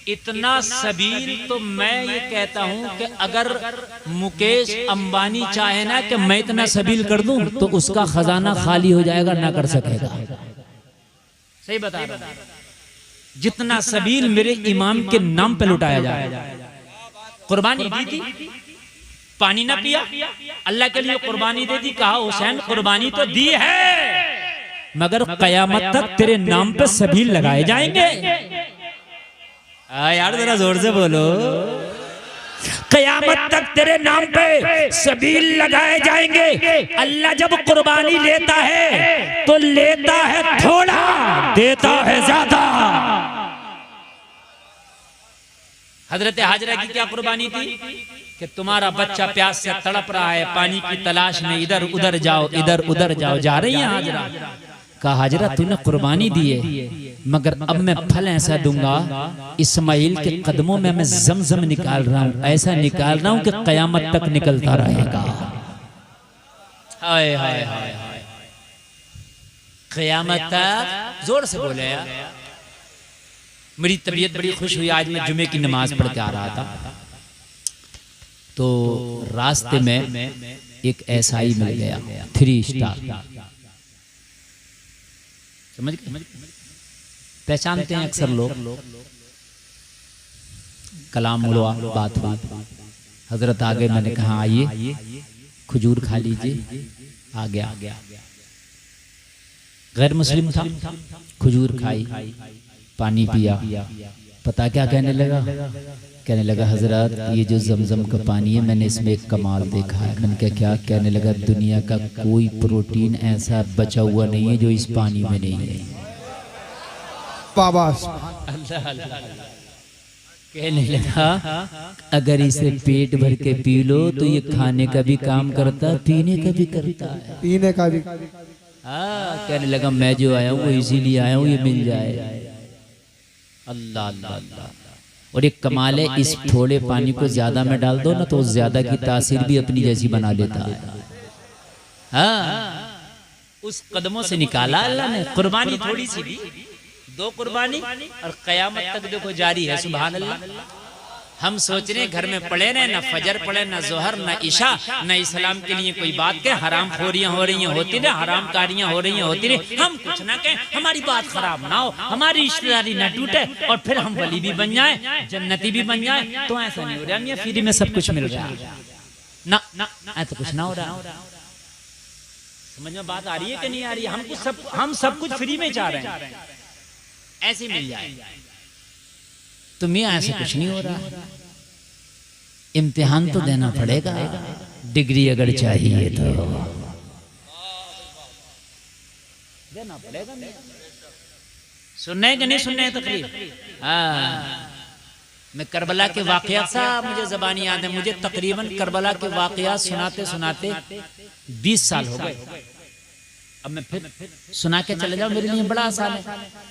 [SPEAKER 1] इतना सबील तो मैं ये कहता हूँ कि अगर मुकेश अंबानी चाहे ना कि मैं इतना सबील कर दूं तो उसका खजाना खाली हो जाएगा, ना कर सकेगा। सही बता रहा हूं। जितना सबील मेरे इमाम के नाम पे लुटाया जाए। कुर्बानी दी थी, पानी ना पिया, अल्लाह के लिए कुर्बानी दे दी। कहा हुसैन कुर्बानी तो दी है, मगर कयामत तक तेरे नाम पे सबील लगाए जाएंगे। यार जरा जोर से बोलो, कयामत तक तेरे नाम पे सबील लगाए जाएंगे। अल्लाह जब कुर्बानी लेता है तो लेता है थोड़ा, देता है ज्यादा। हजरत हाजरा की क्या कुर्बानी थी कि तुम्हारा बच्चा प्यास से तड़प रहा है, पानी की तलाश में, इधर उधर जाओ, इधर उधर जाओ। जा रही है हाजरा। कहा हाजरा तूने कुर्बानी दी है, मगर अब मैं फल ऐसा दूंगा, इस्माइल के कदमों में मैं जमजम निकाल रहा हूं, ऐसा निकाल रहा हूं कि कयामत तक निकलता रहेगा। हाय हाय हाय हाय, कयामत तक। जोर से बोले यार। मेरी तबीयत बड़ी खुश हुई, आज मैं जुमे की नमाज पढ़ के आ रहा था तो रास्ते में एक एसआई मिल गया, 3 स्टार। समझ गए? पहचानते हैं अक्सर लोग। कलाम हुआ, बात हुई, हजरत आ गए। मैंने कहा आइए खजूर खा लीजिए। आ गया, गैर मुस्लिम था, खजूर खाई, पानी पिया। पता क्या कहने लगा? कहने लगा हजरत ये जो जमजम का पानी है मैंने इसमें एक कमाल देखा है। मैंने कहा क्या? कहने लगा दुनिया का कोई प्रोटीन ऐसा बचा हुआ नहीं है जो इस पानी में नहीं है।
[SPEAKER 3] बाबा
[SPEAKER 1] कहने लगा अगर इसे पेट भर के पी लो तो ये खाने का भी काम करता है, पीने का भी करता है।
[SPEAKER 3] पीने का भी।
[SPEAKER 1] कहने लगा मैं जो आया हूँ वो इसीलिए आया हूँ, ये मिल जाए। अल्लाह अल्लाह अल्लाह। और एक कमाल है, इस थोड़े पानी को ज्यादा में डाल दो ना तो ज्यादा की तासीर भी अपनी जैसी बना लेता है। हाँ, उस कदमों से निकाला अल्लाह ने। कुर्बानी थोड़ी सी दी, 2 कुर्बानी, और कयामत तक देखो जारी है। सुभान अल्लाह। हम सोच रहे घर में पढ़े रहे, ना फजर पढ़े, ना जोहर, ना इशा, ना इस्लाम के लिए कोई बात के, हराम खोरियां हो रही हैं होती रहे, हराम कारियां हो रही हैं होती रहे, हम कुछ ना कहें, हमारी बात खराब ना हो, हमारी रिश्तेदारी ना टूटे, और फिर हम वली भी बन जाए, जन्नती भी बन जाए। तो ऐसा नहीं हो रहा, ये फ्री में सब कुछ मिल रहा है ना, ऐसा कुछ ना हो रहा। समझ में बात आ रही है कि नहीं आ रही है? हम सब कुछ फ्री में चाह रहे हैं, ऐसे मिल जाए। तुम्हें ऐसा कुछ नहीं हो रहा। इम्तिहान तो देना पड़ेगा, डिग्री अगर चाहिए तो देना पड़ेगा। सुनने के नहीं सुनने तकलीफ। मैं करबला के वाकयात सा मुझे ज़बानी याद है। मुझे तकरीबन करबला के वाकयात सुनाते सुनाते 20 साल हो गए। अब मैं फिर सुना के चले जाऊं मेरे लिए बड़ा आसान है।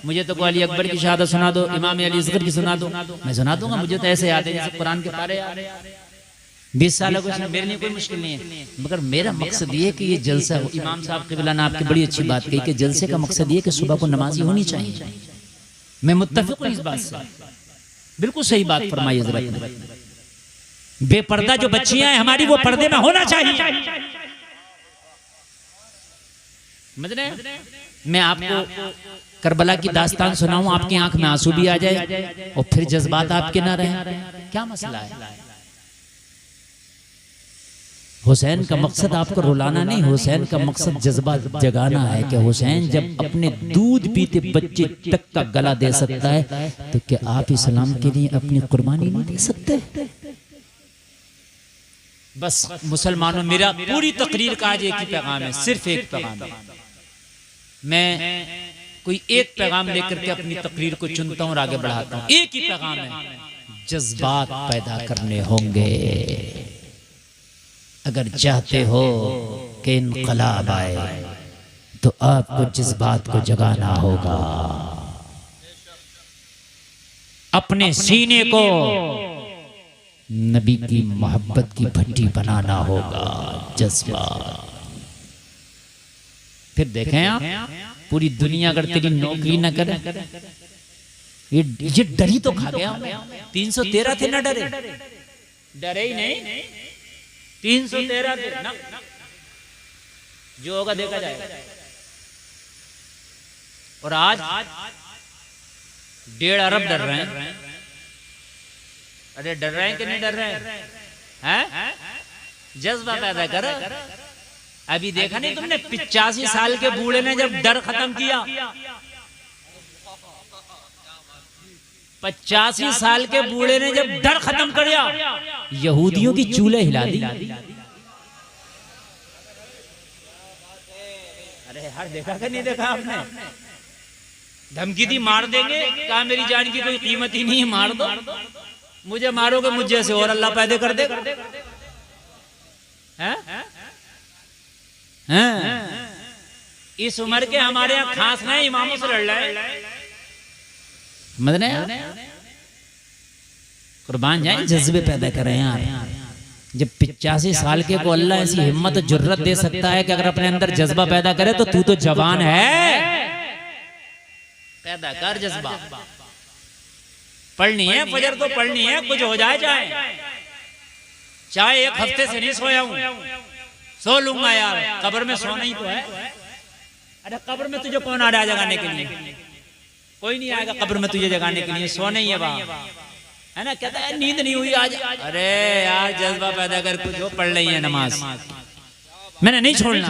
[SPEAKER 1] मुझे तो अली अकबर की शहादत सुना दो, इमाम अली असगर की सुना दो, मैं सुना दूंगा। मुझे तो ऐसे याद है जैसे कुरान के पारे याद है। 20 साल को मेरे लिए कोई मुश्किल नहीं है। मगर मेरा मकसद ये कि ये जलसा हो। इमाम साहब क़िबला ने आपकी बड़ी अच्छी बात कही कि जलसे का मकसद ये कि सुबह को नमाजी होनी चाहिए। मैं मुत्तफिक हूं इस बात से, बिल्कुल सही बात फरमाई हज़रत ने। बेपर्दा जो बच्चियां हैं हमारी, वो पर्दे में होना चाहिए। समझ रहे हैं? मैं आपको करबला की दास्तान सुनाऊं, आपकी आंख में आंसू भी आ जाए और फिर जज्बात आपके ना रहे, क्या मसला है? हुसैन का मकसद आपको रुलाना नहीं, हुसैन का मकसद जज्बा जगाना है कि हुसैन जब अपने दूध पीते बच्चे तक का गला दे सकता है तो क्या आप इस्लाम के लिए अपनी कुर्बानी नहीं दे सकते?
[SPEAKER 2] बस मुसलमानों, मेरा पूरी तकरीर का आज एक ही पैगाम है, सिर्फ एक पैगाम है। मैं कोई एक पैगाम लेकर के अपनी तकरीर को चुनता हूं और आगे बढ़ाता हूं। एक ही पैगाम है, जज्बात पैदा करने होंगे। अगर चाहते हो कि इनकलाब आए तो आपको जज्बात को जगाना होगा, अपने सीने को नबी की मोहब्बत की भट्टी बनाना होगा। जज्बात। फिर देखें आप, पूरी दुनिया अगर तेरी नौकरी न करे, ये डरी तो खा गया। 313 थे ना, डरे ही नहीं। 313 थे ना, जो होगा देखा जाएगा। और आज 1.5 अरब डर रहे हैं। अरे डर रहे हैं कि नहीं डर रहे हैं? जज्बा पैदा करो। अभी देखा नहीं तुमने, 85 साल के बूढ़े ने जब डर खत्म किया, 85 साल के बूढ़े ने जब डर खत्म कर दिया, यहूदियों की चूल्हे हिला दी। अरे यार, देखा कि नहीं देखा आपने? धमकी दी, मार देंगे। कहा मेरी जान की कोई कीमत ही नहीं है, मार दो। मुझे मारोगे, मुझे से और अल्लाह पैदा कर दे। इस उम्र के हमारे यहाँ खास नहीं, इमामों से लड़ रहे। कुर्बान जाए, जज्बे पैदा करें यार। जब 85 साल के को अल्लाह ऐसी हिम्मत और जुर्रत दे सकता है कि अगर अपने अंदर जज्बा पैदा करे, तो तू तो जवान है। पैदा कर जज्बा। पढ़नी है फजर तो पढ़नी है, कुछ हो जाए चाहे 1 हफ्ते से नहीं सोया हूं, सो लूंगा यार। कब्र में सोना ही तो है। अरे कब्र में तुझे कौन आ रहा है जगाने के लिए? कोई नहीं आएगा कब्र में तुझे जगाने के लिए। सोना ही है वहां, है ना? कहता है नींद नहीं हुई आज। अरे यार, जज्बा पैदा कर, कुछ हो, पढ़ रही है नमाज, मैंने नहीं छोड़ना।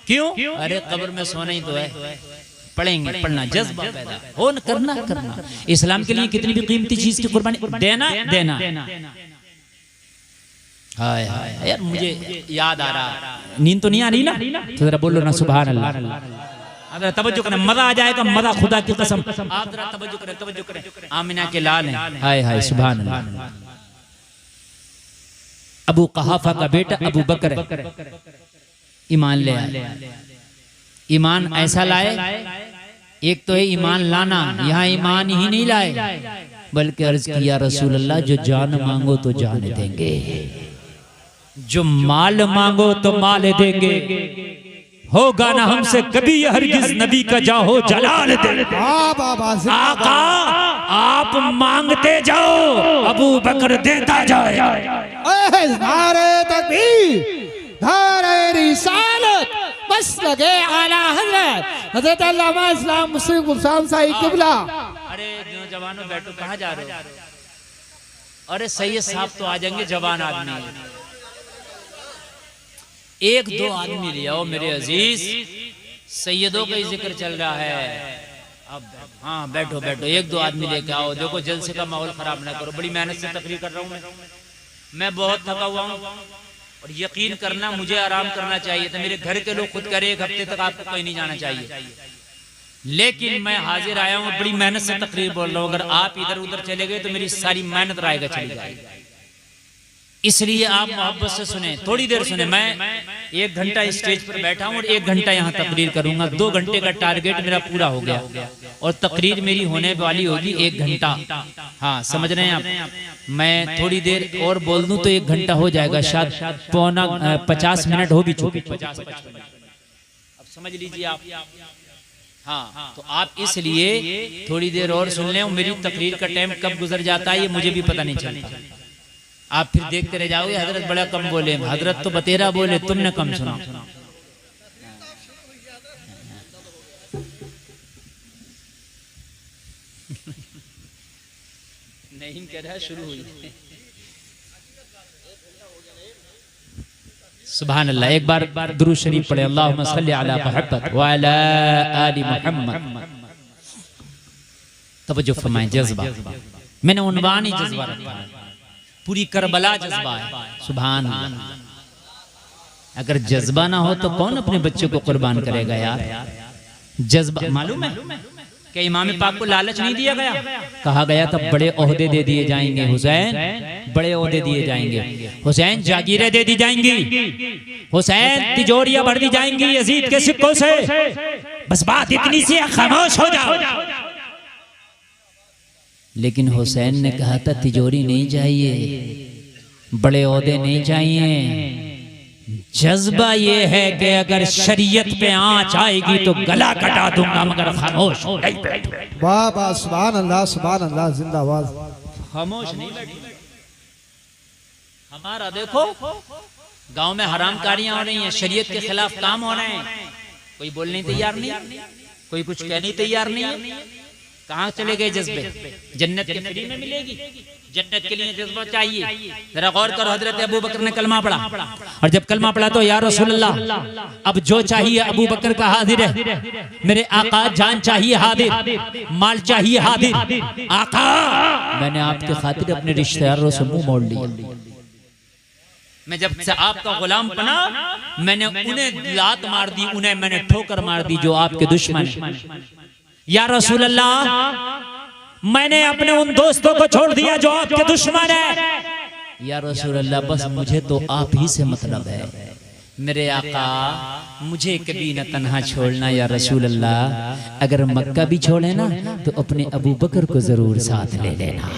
[SPEAKER 2] क्यों? अरे कब्र में सोना ही तो है, पढ़ेंगे। पढ़ना, जज्बा पैदा हो, न करना। इस्लाम के लिए कितनी भी कीमती चीज की कुर्बानी देना। हाय हाय यार, मुझे याद आ रहा, नींद तो नहीं आ रही ना, तो जरा बोलो ना सुभान अल्लाह। तवज्जो करें, मजा आ जाएगा, मजा खुदा की कसम। आप जरा तवज्जो करें। आमिना के लाल हैं। हाय हाय सुभान अल्लाह। अबू कहाफा का बेटा अबू बकर ईमान ले आए। ईमान ऐसा लाए, एक तो है ईमान लाना, यहाँ ईमान ही नहीं लाए, बल्कि अर्ज किया रसूल अल्लाह, जो जान मांगो तो जान देंगे, जो माल मांगो तो माल देंगे, होगा ना हमसे कभी हरगिज नबी का जाहो जलाल देंगे। आका आप मांगते जाओ, अबू बकर देता जाए।
[SPEAKER 3] नारे तकबीर, नारे रिसालत, मसलके आला हजरत अल्लामा इस्लाम मुस्लिम गुलशाम साहिब किबला।
[SPEAKER 2] अरे जवानों बैठो, कहाँ जा रहे हो? अरे सैयद साहब तो आ जाएंगे, जवान आदमी। 1-2 आदमी ले आओ मेरे अजीज, सैयदों का ही जिक्र चल रहा है। अब हाँ, बैठो 1-2 आदमी लेके आओ। देखो जलसे का माहौल खराब ना करो, बड़ी मेहनत से तकरीर कर रहा हूँ मैं बहुत थका हुआ हूँ। और यकीन करना, मुझे आराम करना चाहिए था। मेरे घर के लोग खुद करे 1 हफ्ते तक आपको कहीं नहीं जाना चाहिए, लेकिन मैं हाजिर आया हूँ, बड़ी मेहनत से तकरीर बोल रहा हूँ। अगर आप इधर उधर चले गए तो मेरी सारी मेहनत रायगा चली जाएगी। इसलिए आप मोहब्बत से सुने, थोड़ी देर सुने। मैं 1 घंटा स्टेज पर बैठा हूँ और 1 घंटा यहाँ तकरीर करूंगा। 2 घंटे का टारगेट मेरा पूरा हो गया और तकरीर मेरी होने वाली होगी 1 घंटा। हाँ, समझ रहे हैं आप? मैं थोड़ी देर और बोल दूं तो 1 घंटा हो जाएगा, शायद पौना 50 मिनट हो भी चुके, 50-55 मिनट। अब समझ लीजिए आप। हाँ, तो आप इसलिए थोड़ी देर और सुन लें। मेरी तकरीर का टाइम कब गुजर जाता है ये मुझे भी पता नहीं चलता। आप फिर देखते रह जाओगे, हजरत बड़ा कम बोले, हजरत तो बतेरा बोले, तुमने कम सुना। नहीं कह रहा, शुरू हुई। सुभान अल्लाह। एक बार दुरूद शरीफ पढ़े, अल्लाहुम्मा सल्ली अला मुहम्मद व अला आलि मुहम्मद। तवज्जो फरमाएं, जज्बा। मैंने उन्वान ही जज्बा रखा है। पूरी करबला जज्बा है। सुभान अल्लाह। अगर जज्बा ना हो तो कौन अपने बच्चों को कुर्बान करेगा यार। जज्बा मालूम है कि इमाम पाक को लालच नहीं दिया गया, कहा गया था बड़े ओहदे दे दिए जाएंगे हुसैन, बड़े ओहदे दिए जाएंगे हुसैन, जागीरें दे दी जाएंगी हुसैन, तिजोरियां भर दी जाएंगी यजीद के सिक्कों से, बस बात इतनी सी है, खामोश हो जाओ। लेकिन हुसैन ने कहा था तिजोरी नहीं चाहिए, बड़े ओहदे नहीं चाहिए, जज्बा ये है कि अगर शरीयत पे आंच आएगी तो गला कटा दूंगा, मगर खामोश नहीं बैठूंगा।
[SPEAKER 3] वाह वाह, सुभान अल्लाह, सुभान अल्लाह, जिंदाबाद।
[SPEAKER 2] खामोश नहीं बैठूंगा। हमारा देखो गांव में हरामकारियां हो रही हैं, शरीयत के खिलाफ काम हो रहे हैं, कोई बोलने तैयार नहीं, कोई कुछ कहने तैयार नहीं। कहाँ चले गए जज्बे? जन्नत के फ्री में मिलेगी, जन्नत के लिए जज्बा चाहिए। जरा गौर करो, हजरत अबू बकर ने कलमा पढ़ा, और जब कलमा पढ़ा तो या रसूल अल्लाह, अब जो चाहिए अबू बकर का हाजिर है, मेरे आका, जान चाहिए हाजिर, माल चाहिए हाजिर, आका मैंने आपके खातिर अपने रिश्तेदारों से मुंह मोड़ लिया। मैं जब से आपका गुलाम बना, मैंने उन्हें लात मार दी, उन्हें मैंने ठोकर मार दी जो आपके दुश्मन है। या रसूल अल्लाह, मैंने अपने उन दोस्तों को छोड़ दिया जो आपके दुश्मन है। या रसूल अल्लाह, बस मुझे तो आप ही से मतलब है, मेरे आका मुझे कभी न तन्हा छोड़ना। या रसूल अल्लाह, अगर मक्का भी छोड़े ना तो अपने अबू बकर को जरूर साथ ले लेना।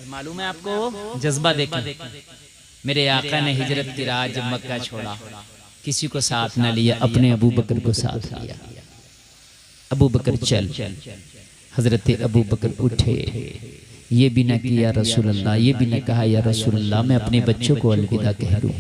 [SPEAKER 2] मालूम है आपको जज्बा? देखिए मेरे आका ने हिजरत की रात जब मक्का छोड़ा, किसी को साथ न लिया, अपने अबू बकर को साथ लिया। अबू बकर चल, हजरत अबू बकर उठे, ये भी न किया रसूल अल्लाह, ये भी न कहा या रसूल अल्लाह मैं अपने बच्चों को अलविदा कह दूं,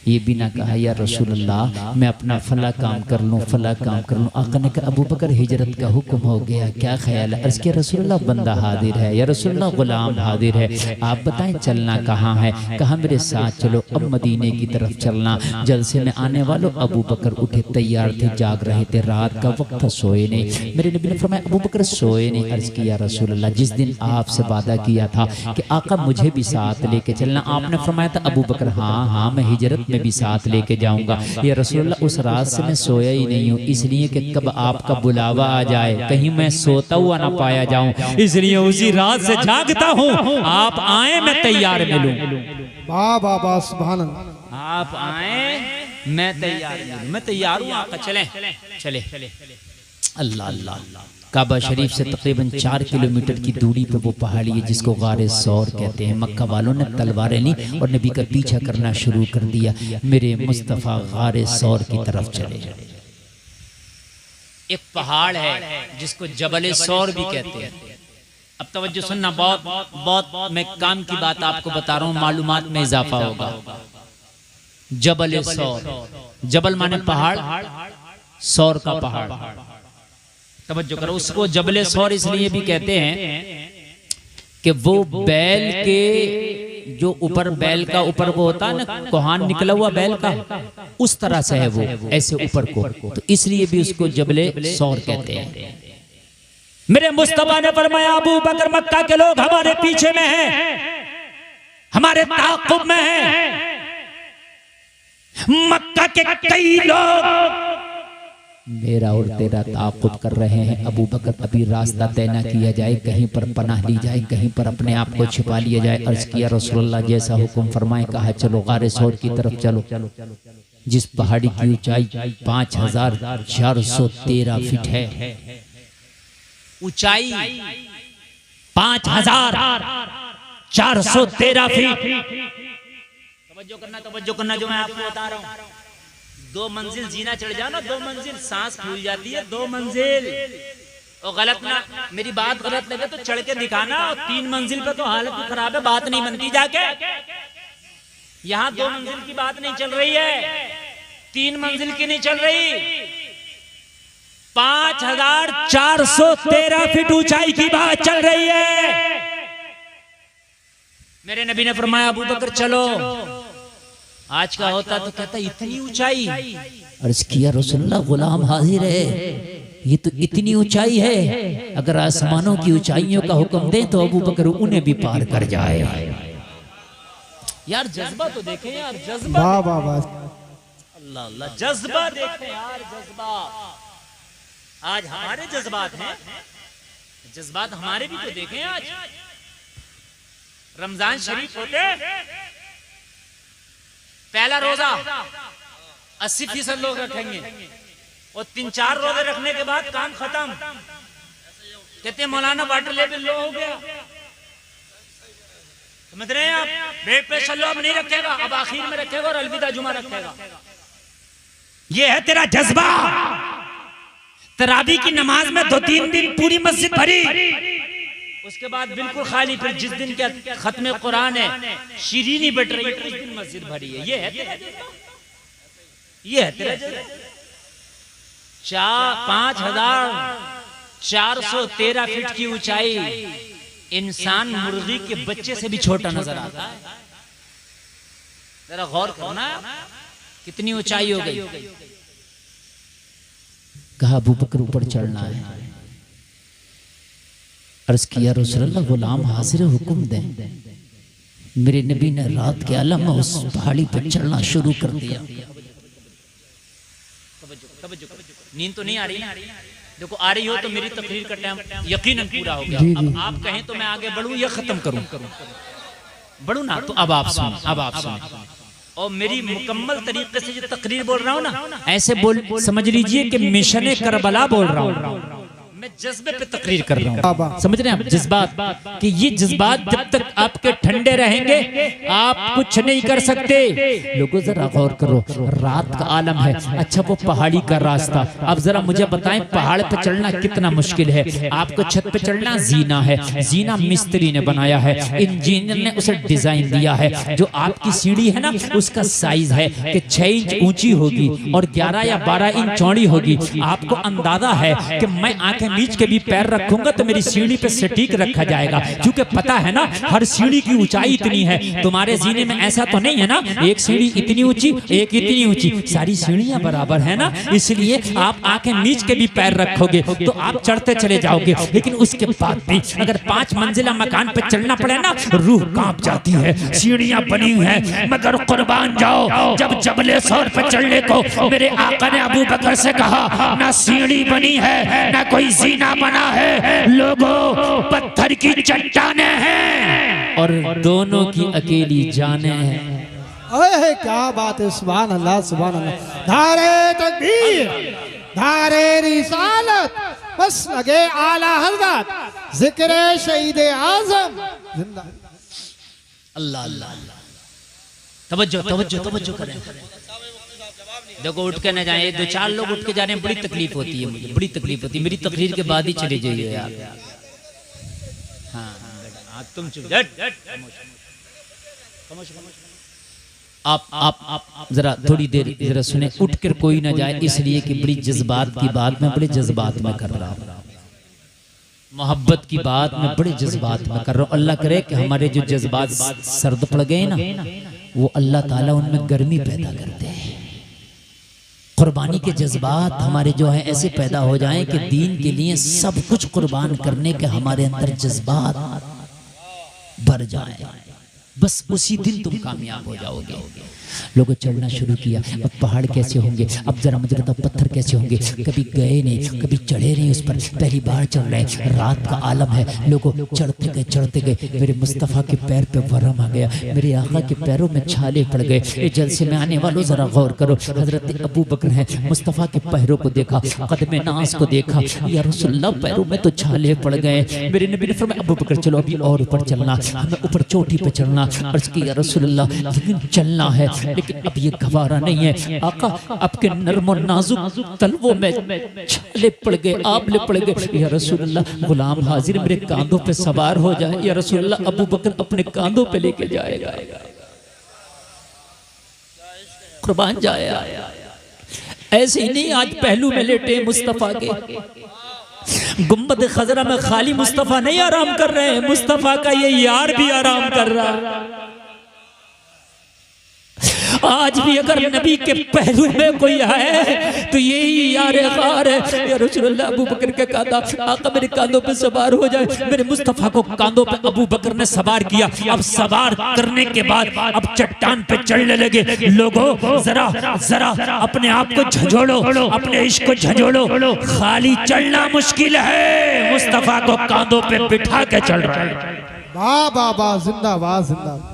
[SPEAKER 2] ये भी ना कहा या रसूल अल्लाह मैं अपना फला काम कर लूँ, फला काम कर लूँ। आका ने कहा अबू बकर हिजरत का हुक्म हो गया, क्या ख्याल है? अर्ज़ किया रसूल अल्लाह बंदा हाजिर है, या रसूल अल्लाह गुलाम हाजिर है, आप बताएं चलना कहाँ है? कहा मेरे साथ चलो, अब मदीने की तरफ चलना। जलसे में आने वालों अबू बकर उठे, तैयार थे, जाग रहे थे, रात का वक्त था, सोए नहीं। मेरे नबी ने फरमाया अबू बकर सोए नहीं। अर्ज़ किया रसूल अल्लाह जिस दिन आपसे वादा किया था कि आका मुझे भी साथ लेके चलना, आपने फरमाया था अबू बकर हाँ हाँ मैं हिजरत में भी साथ लेके जाऊंगा। या रसूलुल्लाह उस रात से मैं सोया ही नहीं हूँ, इसलिए कि कब आपका बुलावा आ जाए कहीं मैं सोता हुआ ना पाया जाऊं, इसलिए उसी रात से जागता हूँ, आप आए मैं तैयार मिलूं।
[SPEAKER 3] वाह वाह वाह, सुभान अल्लाह।
[SPEAKER 2] आप आए मैं तैयार मिलूं, मैं तैयार हूँ आका, चले चले। अल्लाह अल्लाह। काबा शरीफ से तकरीबन 4 किलोमीटर की दूरी पर वो पहाड़ी है जिसको गारे सौर कहते हैं। मक्का वालों ने तलवारें ली और नबी का पीछा करना शुरू कर दिया। मेरे मुस्तफ़ा गारे सौर की तरफ चले। एक पहाड़ है जिसको जबल सौर भी कहते हैं। अब तवज्जो सुनना, बहुत मैं काम की बात आपको बता रहा हूँ, मालूमात में इजाफा होगा। जबल सौर, जबल माने पहाड़, सौर का पहाड़। तवज्जो करो, उसको जबले सौर इसलिए भी कहते हैं कि वो बैल के जो ऊपर, बैल का ऊपर वो होता है ना कोहान निकला हुआ बैल का, उस तरह से है वो, ऐसे ऊपर को, तो इसलिए भी उसको जबले सौर कहते हैं। मेरे मुस्तफा ने फरमाया अबू बकर मक्का के लोग हमारे पीछे में हैं, हमारे ताक़ुब में हैं। मक्का के कई लोग मेरा और तेरा ताक़ुब कर रहे हैं। अबू बकर अभी रास्ता तय न किया जाए, कहीं पर पनाह ली जाए, कहीं पर अपने आप को छिपा लिया जाए। अर्ज किया रसूलुल्लाह जैसा हुक्म फरमाए। कहा चलो गारे सौर की तरफ चलो, जिस पहाड़ी की ऊंचाई 5413 फीट है। ऊंचाई 5413 फीट। तवज्जो करना जो मैं आपको बता रहा हूँ। 2 मंजिल जीना चढ़ जाओ ना, 2 मंजिल सांस फूल जाती है, 2 मंजिल। और गलत ना, मेरी बात गलत लगे तो चढ़ के दिखाना। 3 मंजिल पे तो हालत खराब है, बात नहीं बनती जाके। यहाँ 2 मंजिल की बात नहीं चल रही है, 3 मंजिल की नहीं चल रही, 5413 फीट ऊंचाई की बात चल रही है। मेरे नबी ने फरमाया अबू बकर चलो। आज का होता तो कहता इतनी ऊंचाई, अर्ज किया रसूलुल्लाह गुलाम हाजिर है, ये तो इतनी ऊंचाई है, अगर आसमानों की ऊंचाइयों का हुक्म दें तो अबू बकर उन्हें भी पार कर जाए। यार जज्बा तो देखें यार, जज्बा
[SPEAKER 3] वाह वाह वाह,
[SPEAKER 1] अल्लाह अल्लाह, जज्बा देखें यार, जज्बा। आज हमारे जज्बात हैं, जज्बात हमारे भी तो देखें। आज रमजान शरीफ होते, पहला रोजा 80% लोग रखेंगे और 3-4 रोजे रखने के बाद काम खत्म। कहते मौलाना वाटर लेवल लो हो गया, समझ रहे हैं आप? बेड पे चलो अब नहीं रखेगा, अब आखिर में रखेगा और अलविदा जुमा रखेगा। ये है तेरा जज्बा। तरावी की नमाज में 2-3 दिन पूरी मस्जिद भरी, उसके बाद बिल्कुल खाली। फिर जिस दिन के खत्म कुरान है, शीरीनी बट रही है, उस दिन मस्जिद भरी है। ये है तेरा जज्बा, ये है तेरा जज्बा। 5413 फीट की ऊंचाई, इंसान मुर्गी के बच्चे से भी छोटा नजर आता है। जरा गौर करना कितनी ऊंचाई हो गई।
[SPEAKER 2] कहा अबू बकर ऊपर चढ़ना है। अर्ज किया रसूलुल्लाह गुलाम हाजिर, हुक्म दें। मेरे नबी ने रात के आलम में उस पहाड़ी पर चढ़ना शुरू कर दिया।
[SPEAKER 1] नींद तो नहीं आ रही ना? देखो आ रही हो तो मेरी तकरीर का टाइम यकीनन पूरा हो गया। अब आप कहें तो मैं आगे बढ़ूं या खत्म करूं? बढ़ूं ना? तो अब आप सुन, अब आप सुन। और मेरी मुकम्मल तरीके से जो तकरीर बोल रहा हूं ना,
[SPEAKER 2] ऐसे बोल समझ लीजिए कि मिशन करबला बोल रहा हूं।
[SPEAKER 1] मैं जज्बे पे तकरीर कर रहा हूं।
[SPEAKER 2] समझ रहे हैं आप? जज्बात, कि ये जज्बात जब तक आपके ठंडे रहेंगे आप कुछ नहीं कर सकते। लोगों जरा गौर करो, रात का आलम है, अच्छा वो पहाड़ी का रास्ता। अब जरा मुझे बताएं पहाड़ पे चढ़ना कितना मुश्किल है। आपको छत पे चढ़ना जीना है, जीना मिस्त्री ने बनाया है, इंजीनियर ने उसे डिजाइन दिया है। जो आपकी सीढ़ी है ना, उसका साइज है कि 6 इंच ऊंची होगी और 11 या 12 इंच चौड़ी होगी। आपको अंदाजा है कि मैं आंखें मीच के भी पैर रखूंगा तो मेरी सीढ़ी पे सटीक रखा जाएगा, क्योंकि पता है ना हर सीढ़ी की ऊंचाई इतनी है। तुम्हारे जीने में ऐसा तो नहीं है ना, एक सीढ़ी इतनी ऊंची एक इतनी ऊंची, सारी सीढ़ियां बराबर है ना। इसलिए आप आंखें मीच के भी पैर रखोगे तो आप चढ़ते चले जाओगे। लेकिन उसके बाद भी अगर 5 मंजिला मकान पे चढ़ना पड़े ना, रूह कांप जाती है। सीढ़ियां बनी हैं मगर कुर्बान जाओ, जब जबले सौर पे चढ़ने को मेरे आका ने अबू बकर से कहा, ना सीढ़ी बनी है ना कोई जीना बना है, लोगों पत्थर की चट्टानें हैं और दोनों की अकेली जाने हैं।
[SPEAKER 3] अरे क्या बात है, सुभान अल्लाह सुभान अल्लाह। नारे तकबीर, नारे रिसालत, बस लगे आला हज़रत, जिक्र शहीद आज़म जिंदा।
[SPEAKER 1] अल्लाह अल्लाह, तवज्जो तवज्जो तवज्जो करें। देखो उठ के न जाए, 2-4 लोग उठ के जा रहे हैं, बड़ी तकलीफ होती है मुझे, बड़ी तकलीफ होती है। मेरी तकरीर के बाद ही चले जाइए यार। हाँ तुम चुप,
[SPEAKER 2] आप जरा थोड़ी देर जरा सुने, उठ कर कोई ना जाए, इसलिए कि बड़ी जज्बात की बात मैं बड़े जज्बात में कर रहा हूँ। मोहब्बत की बात मैं बड़े जज्बात में कर रहा हूँ। अल्लाह करे कि हमारे जो जज्बात सर्द पड़ गए ना, वो अल्लाह ताला उनमें गर्मी पैदा करते हैं। कुर्बानी के जज्बात हमारे जो है ऐसे पैदा हो जाएं कि दीन के लिए सब कुछ कुर्बान करने के हमारे अंदर जज्बात भर जाए। बस उसी दिन तुम कामयाब हो जाओगे। लोगों चढ़ना शुरू किया। अब पहाड़ कैसे होंगे, अब जरा मुझे बताओ पत्थर कैसे होंगे। कभी गए नहीं, कभी चढ़े नहीं उस पर, पहली बार चढ़ रहे हैं। रात का आलम है, लोगों चढ़ते गए। मेरे मुस्तफ़ा के पैर पे वरम आ गया, मेरे आका के पैरों में छाले पड़ गए। ये जलसे में आने वालों जरा गौर करो, हजरत अबू बकर हैं, मुस्तफ़ा के पैरों को देखा, कदम नास को देखा, या रसूलुल्लाह पैरों में तो छाले पड़ गए। मेरे नबी ने फरमाया अबू बकर चलो अभी और ऊपर चलना, हमें ऊपर चोटी पे चलना। अर्ज़ की या रसूलुल्लाह लेकिन चलना है, लेकिन अब ये गवारा नहीं है आका, आपके नर्म और नाजुक तलवों में छाले पड़ गए, आबले पड़ गए। या रसूलुल्लाह गुलाम हाजिर मेरे कांधों पे सवार हो जाए। या रसूलुल्लाह अबू बकर अपने कांधों पे लेके जाएगा, कुर्बान जाएगा। ऐसे ही नहीं आज पहलू में लेटे मुस्तफा के, गुम्बद खजरा में खाली मुस्तफा नहीं आराम कर रहे हैं, मुस्तफा का ये यार भी आराम कर रहा है।
[SPEAKER 1] आज भी अगर नबी के पहलू में कोई है तो यही यार गार है। या रसूलुल्लाह, अबू बकर के कांधा, आका मेरे कांधों पे सवार हो जाए। मेरे मुस्तफ़ा को कांधों पे अबू बकर ने सवार किया। अब सवार करने के बाद अब चट्टान पे चढ़ने लगे। लोगों जरा जरा अपने आप को झंझोड़ो, अपने इश्क को झंझोड़ो। खाली चलना मुश्किल है, मुस्तफ़ा को कांधों पे बिठा के चल रहा है।
[SPEAKER 3] वाह वाह वाह, जिंदाबाद जिंदाबाद।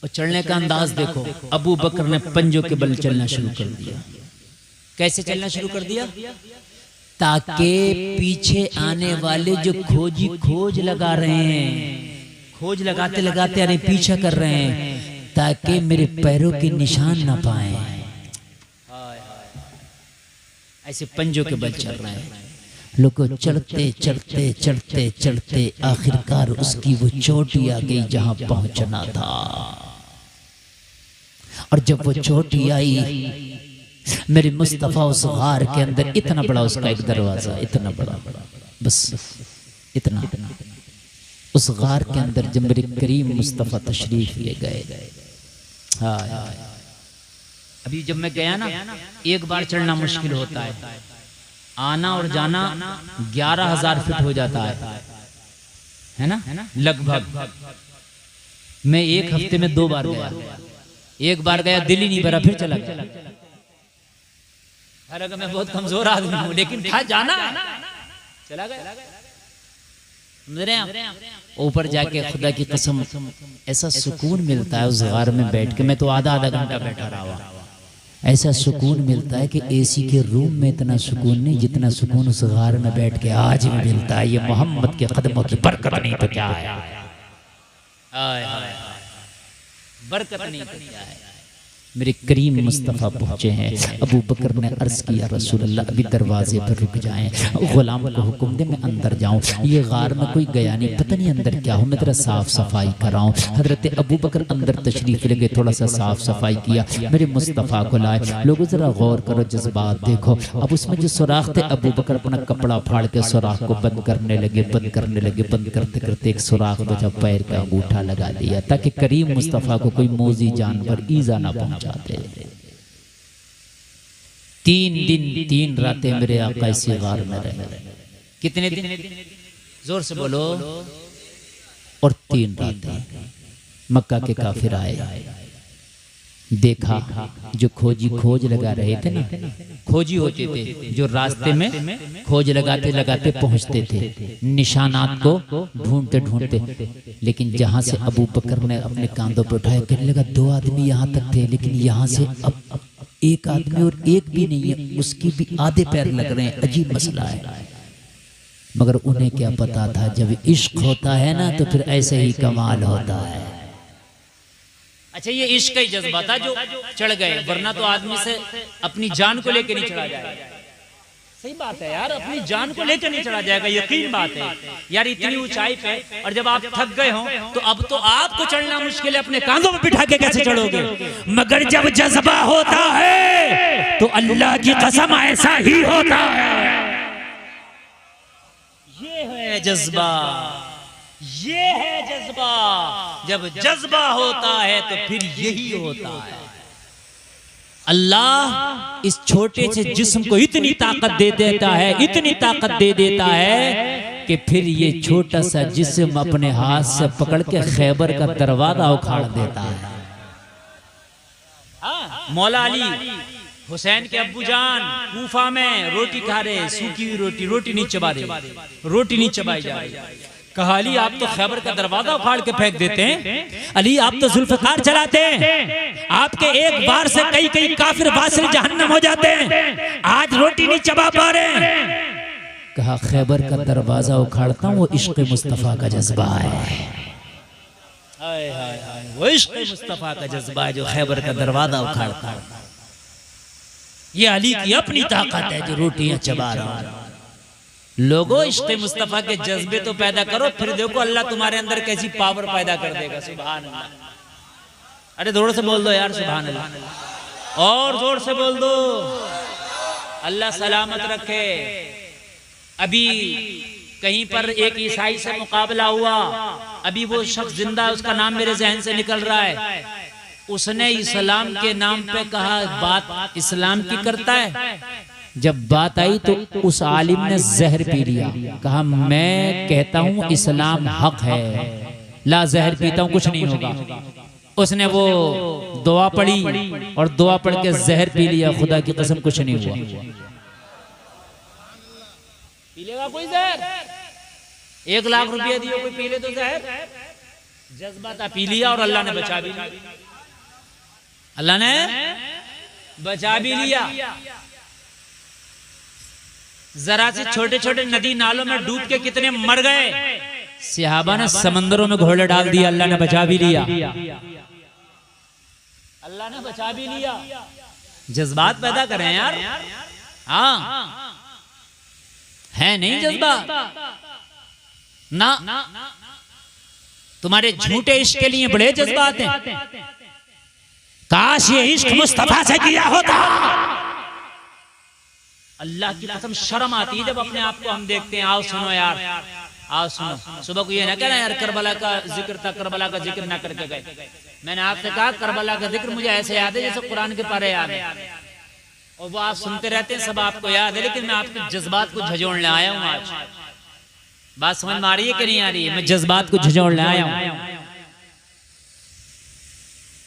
[SPEAKER 1] और चलने का अंदाज देखो, अबू बकर ने पंजों के बल चलना शुरू कर दिया। कैसे चलना शुरू कर दिया? ताकि पीछे आने वाले जो खोजी खोज लगा रहे हैं, खोज लगाते लगाते अरे पीछा कर रहे हैं, ताकि मेरे पैरों के निशान ना पाए। ऐसे पंजों के बल चल रहे हैं। लोग चढ़ते चढ़ते चढ़ते चढ़ते आखिरकार उसकी वो चोटी आ गई जहां पहुंचना था। और जब वो चोटी आई, मेरे मुस्तफ़ा उस गार के अंदर, इतना बड़ा उसका एक दरवाजा, इतना बड़ा, बस इतना, उस गार के अंदर जब मेरे करीम मुस्तफ़ा तशरीफ ले गए। हाँ, अभी जब मैं गया ना, एक बार चढ़ना मुश्किल होता है, आना और जाना 11,000 फीट हो जाता है ना लगभग। मैं एक हफ्ते में 2 बार गया। एक बार गया, दिल ही नहीं भरा, फिर चला गया। हालांकि मैं बहुत कमजोर आदमी हूँ, लेकिन था जाना, चला गया। ऊपर जाके खुदा की कसम ऐसा सुकून मिलता है उस गार में बैठ के। मैं तो आधा घंटा बैठा रहा। ऐसा सुकून मिलता है कि एसी के रूम में इतना सुकून नहीं जितना सुकून उस गार में बैठ के आज भी मिलता है। ये मोहम्मद के कदमों की बरकत नहीं तो क्या है? बरकत नहीं तो क्या है? मेरे करीम मुस्तफ़ा पहुंचे हैं। अबू बकर ने अर्ज किया, रसूलल्लाह अभी दरवाजे पर रुक जाएं, गुलाम को हुक्म दे मैं अंदर जाऊं। ये गार में कोई गया नहीं, पता नहीं अंदर क्या हो, मैं तेरा साफ सफाई कराऊं। हजरत अबू बकर अंदर तशरीफ ले गए, थोड़ा सा साफ सफाई किया, मेरे मुस्तफ़ा को लाए। लोगों जरा गौर करो, जज्बात देखो। अब उसमें जो सुराख थे, अबू बकर अपना कपड़ा फाड़ के सुराख को बंद करने लगे, बंद करने लगे। बंद करते करते एक सुराख बचा, पैर का अंगूठा लगा दिया, ताकि करीम मुस्तफ़ा को कोई मोजी जानवर ईजा ना पहुंचा। 3 दिन 3 रातें मेरे आका इसी गार में रहे। कितने दिन? जोर से बोलो। और 3 रातें मक्का के काफिर आए, देखा जो खोजी खोज लगा रहे थे ना, खोजी होते थे जो रास्ते में खोज लगाते लगाते पहुंचते थे, निशानात को ढूंढते ढूंढते। लेकिन जहां से अबू बकर ने अपने कांधों पर उठाया, कहने लगा 2 आदमी यहाँ तक थे, लेकिन यहाँ से अब एक आदमी और एक भी नहीं है, उसकी भी आधे पैर लग रहे हैं। अजीब मसला है। मगर उन्हें क्या पता था, जब इश्क होता है ना तो फिर ऐसे ही कमाल होता है। अच्छा, ये इश्क का ही जज्बा था जो चढ़ गए, वरना तो आदमी से अपनी जान को लेकर नहीं चढ़ा जाएगा। सही बात है यार, अपनी जान को लेकर नहीं चढ़ा जाएगा, यकीन बात है यार। इतनी ऊंचाई पे, और जब आप थक गए हो तो अब तो आपको चढ़ना मुश्किल है, अपने कांधों पे बिठा के कैसे चढ़ोगे? मगर जब जज्बा होता है तो अल्लाह की कसम ऐसा ही होता है। ये है जज्बा, ये है जज्बा। जब जज्बा होता है तो फिर यही होता है। अल्लाह इस छोटे से जिस्म को इतनी ताकत दे देता है, इतनी ताकत दे देता है कि फिर ये छोटा सा जिस्म अपने हाथ से पकड़ के खैबर का दरवाजा उखाड़ देता है। मौला अली हुसैन के अब्बू जान कूफा में रोटी खा रहे, सूखी हुई रोटी, रोटी नहीं चबा रहे, रोटी नहीं चबाई जा रही। कहा अली आप तो खैबर का दरवाजा उखाड़ के फेंक देते हैं, अली आप तो जुल्फकार चलाते हैं, आपके एक बार से कई कई काफिर वासिल जहन्नम हो जाते हैं, आज रोटी नहीं चबा पा रहे। कहा खैबर का दरवाजा उखाड़ता हूँ, वो इश्क मुस्तफा का जज्बा है। वो इश्क मुस्तफा का जज्बा है जो खैबर का दरवाजा उखाड़ता है। ये अली की अपनी ताकत है जो रोटियां चबा रहा है। लोगों इश्क़ मुस्तफ़ा के जज्बे तो पैदा करो, फिर देखो अल्लाह तुम्हारे अंदर कैसी पावर पैदा कर देगा। सुभान अल्लाह। अरे जोर से बोल दो यार सुभान अल्लाह, और जोर से बोल दो। अल्लाह सलामत रखे। अभी कहीं पर एक ईसाई से मुकाबला हुआ, अभी वो शख्स जिंदा है, उसका नाम मेरे जहन से निकल रहा है।
[SPEAKER 2] उसने इस्लाम के नाम पे कहा बात इस्लाम की करता है। जब बात आई तो उस आलिम ने जहर पी लिया, कहा मैं कहता हूं इस्लाम हक है, ला जहर पीता हूं कुछ नहीं होगा। उसने वो दुआ पढ़ी और दुआ पढ़ के जहर पी लिया, खुदा की कसम कुछ नहीं हुआ। पी लेगा कोई जहर? 1 लाख रुपया दियो कोई पी ले तो जहर? जज्बा था, पी लिया और अल्लाह ने बचा भी लिया, अल्लाह ने बचा भी लिया। जरा से छोटे छोटे नदी नालों में डूब के कितने मर गए, सहाबा ने समंदरों में घोड़े डाल दिया, अल्लाह ने बचा भी लिया, अल्लाह ने बचा भी लिया। जज्बात पैदा करें यार, हाँ है नहीं जज्बा ना, तुम्हारे झूठे इश्क के लिए बड़े जज्बात हैं। काश ये इश्क मुस्तफा से किया होता। अल्लाह की कसम शर्म आती है जब अपने आप को हम देखते हैं। आओ सुनो यार, आओ सुनो। सुबह को ये ना कहना यार करबला का जिक्र था, करबला का जिक्र ना करके गए। मैंने आपसे कहा करबला का जिक्र मुझे ऐसे याद है जैसे कुरान के पारे याद है, और वो आप सुनते रहते हैं, सब आपको याद है, लेकिन मैं आपके जज्बात को झंझोड़ने आया हूँ आज। बात समझ में आ रही है कि नहीं आ रही है? मैं जज्बात को झंझोड़ने आया हूँ,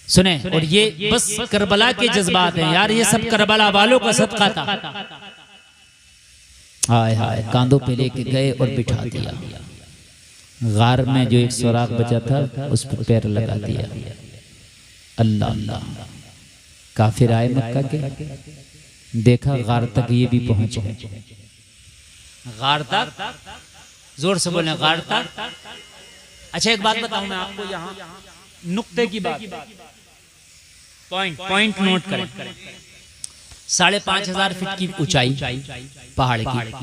[SPEAKER 2] सुने। और ये बस करबला के जज्बात हैं यार, ये सब करबला वालों का सदका था। हाय हाय, कांधों पे लेके गए और बिठा दिया। गार में जो एक सुराख बचा था उस पर पैर लगा दिया। अल्लाह अल्लाह, काफिर आए मक्का के, देखा गार तक ये भी पहुंचे। गार तक, जोर से बोले गार तक। अच्छा एक बात बताऊं मैं आपको, यहाँ नुक्ते की बात, पॉइंट नोट करें। 5,500 फीट की ऊंचाई पहाड़ की,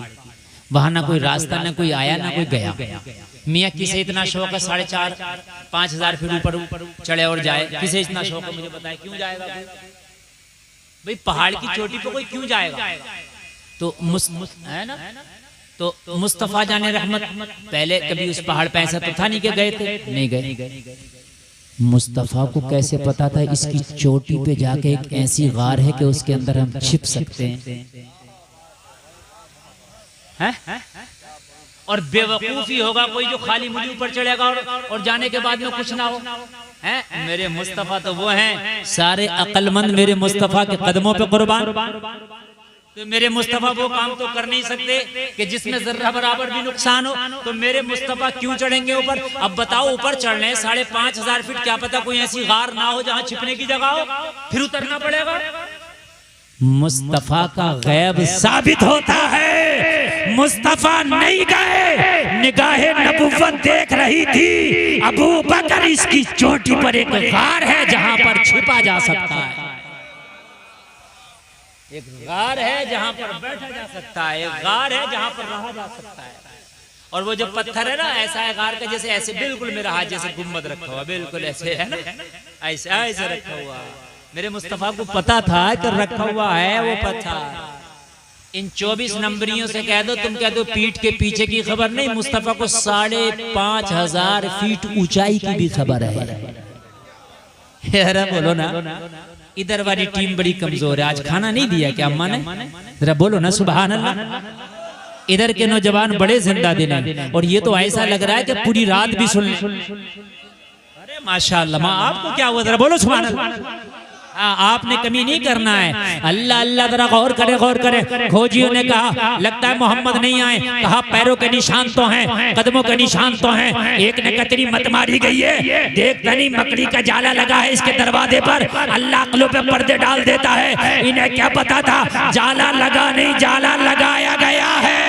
[SPEAKER 2] वहां ना कोई रास्ता, ना कोई आया, ना कोई गया। मियाँ किसे इतना शौक है 4,500-5,000 फीट ऊपर चढ़े और जाए? किसे इतना शौक है मुझे बताए, क्यों जाएगा भाई? पहाड़ की चोटी पे कोई क्यों जाएगा? तो है ना, तो मुस्तफा जाने रहमत पहले कभी उस पहाड़ पे ऐसा तो था नहीं कि गए थे, नहीं गए। मुस्तफा को कैसे पता था इसकी चोटी पे जाके एक ऐसी गार है कि उसके अंदर हम छिप सकते हैं? और बेवकूफी होगा कोई जो खाली मुझे ऊपर चढ़ेगा और जाने के बाद में कुछ ना हो। हैं? मेरे मुस्तफा तो वो हैं, सारे अक्लमंद मेरे मुस्तफा के कदमों पे कुर्बान। तो मेरे मुस्तफा वो काम तो कर नहीं सकते कि जिसमें जर्रा बराबर भी नुकसान हो, तो मेरे मुस्तफा क्यों चढ़ेंगे ऊपर? अब बताओ, ऊपर चढ़ने 5,500 फीट, क्या पता कोई ऐसी गार ना हो जहां छिपने की जगह हो, फिर उतरना पड़ेगा। मुस्तफा का गैब साबित होता है। मुस्तफा नहीं गए, निगाहे नबुव्वत देख रही थी। अबू बकर इसकी चोटी पर एक गार है जहां पर छिपा जा सकता है, एक गार है जहां पर बैठा जा सकता है, एक गार है जहां पर रहा जा सकता है। और वो जो पत्थर है ना, ऐसा है गार का जैसे ऐसे बिल्कुल मेरा हाथ जैसे गुम्बद रखा हुआ, बिल्कुल ऐसे है ना, ऐसे रखा हुआ। मेरे मुस्तफा को पता था कि रखा हुआ है वो पत्थर। इन 24 नंबरियों से कह दो, तुम कह दो पीठ के पीछे की खबर नहीं, मुस्तफा को 5,500 फीट ऊंचाई की भी खबर है। बोलो ना, इधर वाली टीम बड़ी कमजोर है। आज खाना नहीं दिया क्या अम्मा ने? जरा बोलो ना सुभान अल्लाह। इधर के नौजवान बड़े जिंदा दिल हैं, और ये तो ऐसा लग रहा है कि पूरी रात भी सुन। अरे माशाअल्लाह, माँ आपको क्या हुआ? जरा बोलो सुभान अल्लाह। आपने कमी नहीं करना है। अल्लाह अल्लाह, जरा गौर करे। खोजियों ने कहा लगता है मोहम्मद नहीं आए, कहा पैरों के निशान तो हैं, कदमों के निशान तो हैं। एक ने कतरी मत मारी गई है, देखता नहीं मकड़ी का जाला लगा है इसके दरवाजे पर। अल्लाह अक्लों पे पर्दे डाल देता है। इन्हें क्या पता था जाला लगा नहीं, जाला लगाया गया है।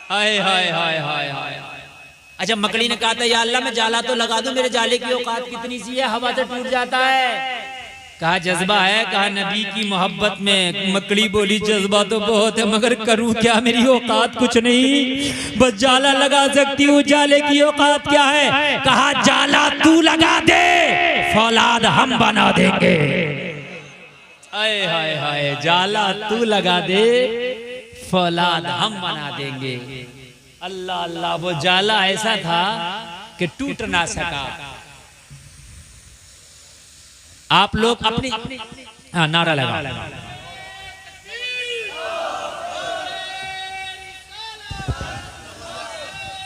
[SPEAKER 2] हाय हाय हाय हाय हाय। अच्छा, मकड़ी ने कहा था या अल्लाह मैं जाला तो लगा दूं, मेरे जाले की औकात कितनी सी है, हवा से टूट जाता है। कहा जज्बा है, कहा नबी की मोहब्बत में। मकड़ी बोली जज्बा तो बहुत है, मगर करूं क्या, मेरी औकात कुछ नहीं, बस जाला लगा सकती हूँ, जाले की औकात क्या है? कहा जाला तू लगा दे, फौलाद हम बना देंगे। हाय हाय हाय, जाला तू लगा दे, फौलाद हम बना देंगे। अल्लाह अल्लाह, वो जाला ऐसा था कि टूट ना सका। आप लोग अपनी हाँ नारा लगा।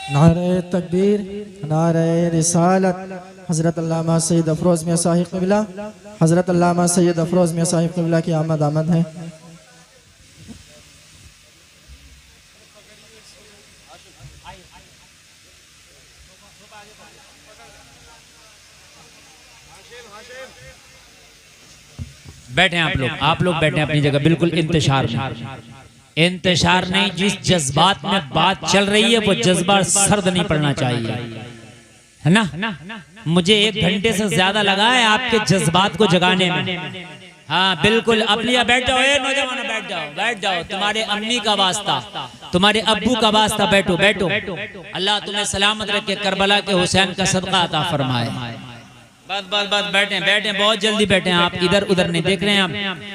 [SPEAKER 4] नारे तकबीर, नारे रिसालत। हज़रत अल्लामा सैयद अफरोज़ मियां साहिब क़िबला, हज़रत अल्लामा सैयद अफरोज़ मियां साहिब क़िबला की आमद आमद है।
[SPEAKER 2] बैठे आप लोग बैठे अपनी जगह, बिल्कुल इंतशार नहीं। जिस जज्बात में बात चल रही है वो जज्बा सर्द नहीं पड़ना चाहिए, है ना। मुझे 1 घंटे से ज्यादा लगा है आपके जज्बात को जगाने में। हाँ बिल्कुल, अपनी बैठ जाओ, नौजवान बैठ जाओ। तुम्हारे अम्मी का वास्ता, तुम्हारे अब्बू का वास्ता, बैठो। अल्लाह तुम्हें सलामत रखे, करबला के हुसैन का सदका अता फरमाए। बस बैठे, बहुत जल्दी बैठे। आप इधर उधर नहीं देख रहे हैं। आप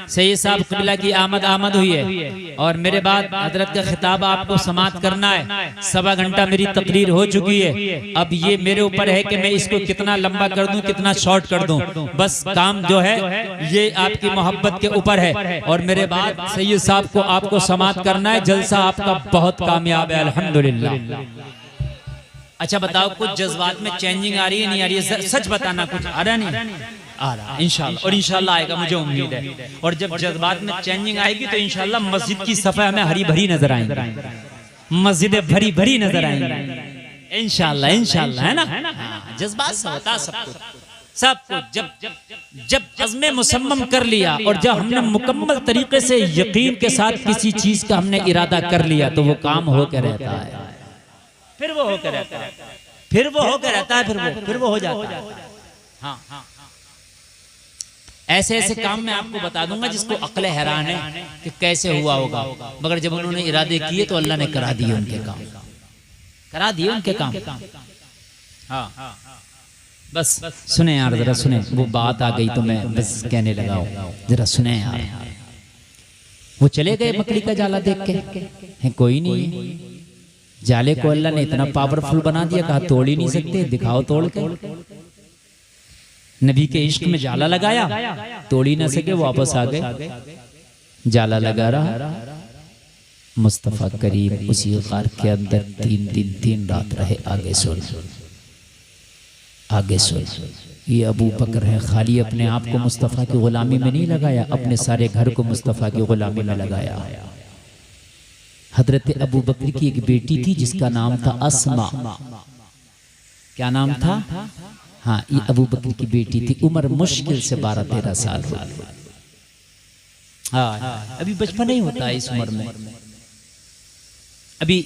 [SPEAKER 2] सैयद साहब क़िबला की आमद हुई है और मेरे बाद हजरत का खिताब आपको समाप्त करना है। 1.25 घंटा मेरी तकरीर हो चुकी है। अब ये मेरे ऊपर है कि मैं इसको कितना लंबा कर दूं, कितना शॉर्ट कर दूं। बस काम जो है ये आपकी मोहब्बत के ऊपर है और मेरे बाद सैयद साहब को आपको समाप्त करना है। जलसा आपका बहुत कामयाब है, अल्हम्दुलिल्लाह। अच्छा बताओ, कुछ जज्बात में चेंजिंग आ रही है, नहीं आ रही है? सच बताना, कुछ आ रहा नहीं? आ रहा इंशाल्लाह, और इंशाल्लाह आएगा, मुझे उम्मीद है। और जब जज्बात में चेंजिंग आएगी तो इंशाल्लाह मस्जिद की सफाई हमें हरी भरी नजर आएंगी, मस्जिदें भरी भरी नजर आएंगी इंशाल्लाह, है ना। जज्बात से होता सब कुछ। जब अज़्म मुसम्मम कर लिया और जब हमने मुकम्मल तरीके से यकीन के साथ किसी चीज का हमने इरादा कर लिया तो वो काम होकर रहता है, फिर वो होकर रहता है, फिर वो हो जाता है। हाँ, ऐसे काम मैं आपको बता दूंगा जिसको अक्ल हैरान है कि कैसे हुआ होगा, मगर जब उन्होंने इरादे किए तो अल्लाह ने करा दिए उनके काम, हाँ। बस सुने यार, जरा सुने। वो बात आ गई तो मैं बस कहने लगा हूं, जरा सुने यार। वो चले गए मकड़ी का जाला देख के, है कोई नहीं। जाले को अल्लाह ने इतना पावरफुल बना दिया, कहा तोड़ ही नहीं सकते, दिखाओ तोड़ के। नबी के इश्क में जाला लगाया, तोड़ ही ना सके, वापस आ गए। जाला लगा रहा, मुस्तफा करीम उसी गार के अंदर 3 दिन 3 रात रहे। आगे सुन, ये अबू बकर है, खाली अपने आप को मुस्तफा की गुलामी में नहीं लगाया, अपने सारे घर को मुस्तफा की गुलामी में लगाया। हजरत अबू बकर की एक बेटी थी जिसका नाम था अस्मा। क्या नाम था? हाँ, ये अबू बकर की बेटी थी। उम्र मुश्किल से 12-13 साल हो। हाँ, अभी बचपन नहीं होता है इस उम्र में, अभी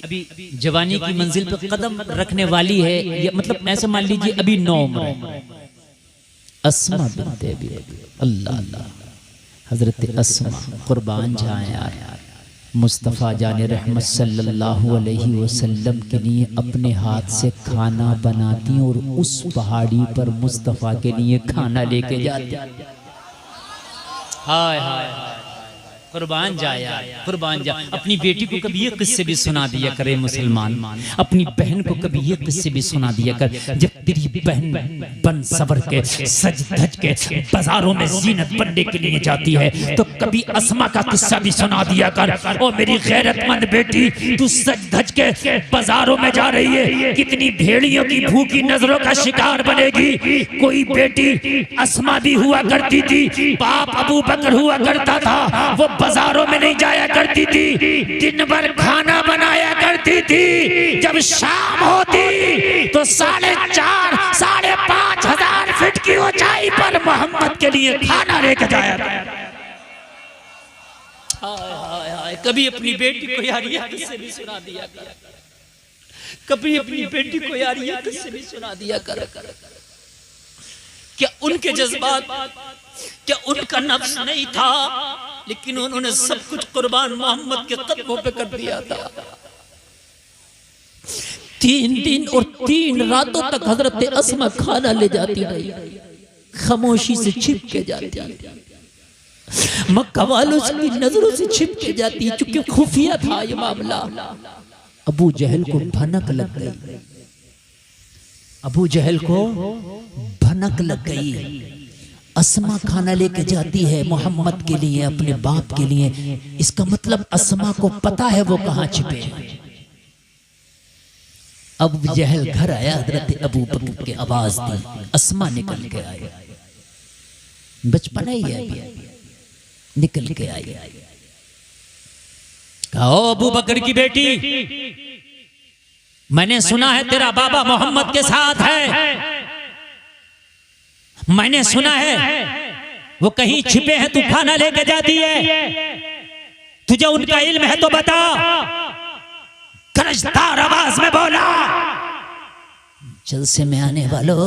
[SPEAKER 2] जवानी की मंजिल पर कदम रखने वाली है, या मतलब ऐसे मान लीजिए अभी 9 उम्र। अस्मा बिनते अबी, अल्लाह, हजरत अस्मा कुर्बान जाए यार। मुस्तफ़ा जाने रहमत सल्लल्लाहु अलैहि वसल्लम के लिए अपने हाथ से खाना बनाती और उस पहाड़ी पर मुस्तफ़ा के लिए खाना लेके जाती। हाय हाय, कुर्बान जा यार, कुर्बान जा। अपनी बेटी को कभी ये किस्से भी सुना दिया करे मुसलमान, अपनी बहन को कभी ये किस्से भी सुना दिया कर। जब तेरी बहन बन सवर के सज धज के बाजारों में जीनत बनने के लिए जाती है तो कभी अस्मा का किस्सा भी सुना दिया कर। ओ मेरी गैरतमंद बेटी, तू सज धज के बाजारों में जा रही है, कितनी भेड़ियों की भूखी नजरों का शिकार बनेगी। कोई बेटी अस्मा भी हुआ करती थी, बाप अबू बकर हुआ करता था, वो बाजारों में नहीं जाया करती थी, दिन भर खाना बनाया करती थी। जब शाम होती तो 4,500 5,000 फीट की ऊंचाई पर मोहम्मद के लिए खाना लेकर जाया था। कभी अपनी बेटी को यार ये किस्से भी सुना दिया कर, कभी अपनी बेटी को यार ये किस्से भी सुना दिया कर। क्या उनके जज्बात, क्या उनका नफ्स नहीं था, लेकिन उन्होंने सब कुछ कुर्बान मोहम्मद के कदमों पे कर दिया था। 3 दिन और 3 रातों तक हजरत अस्मा खाना ले जाती रही, खामोशी से छिप के जाती, मक्का वालों की नजरों से छिप के जाती, चूंकि खुफिया था ये मामला। अबू जहल को भनक लग गई, अबू जहल को भनक लग गई।
[SPEAKER 1] अस्मा खाना लेके जाती है मोहम्मद के लिए, अपने बाप के लिए। इसका मतलब अस्मा को पता है वो कहां छिपे हैं। अबू जहल घर आया, हजरत अबू बकर की आवाज दी, अस्मा निकल के आई। बचपन ही है अभी, निकल के आई। कहो अबू बकर की बेटी, मैंने सुना है तेरा बाबा मोहम्मद के साथ है। मैंने सुना है वो कहीं छिपे हैं, तू खाना लेके जाती है। तुझे उनका इल्म है तो बता। गरजदार आवाज में बोला, जलसे में आने वालों,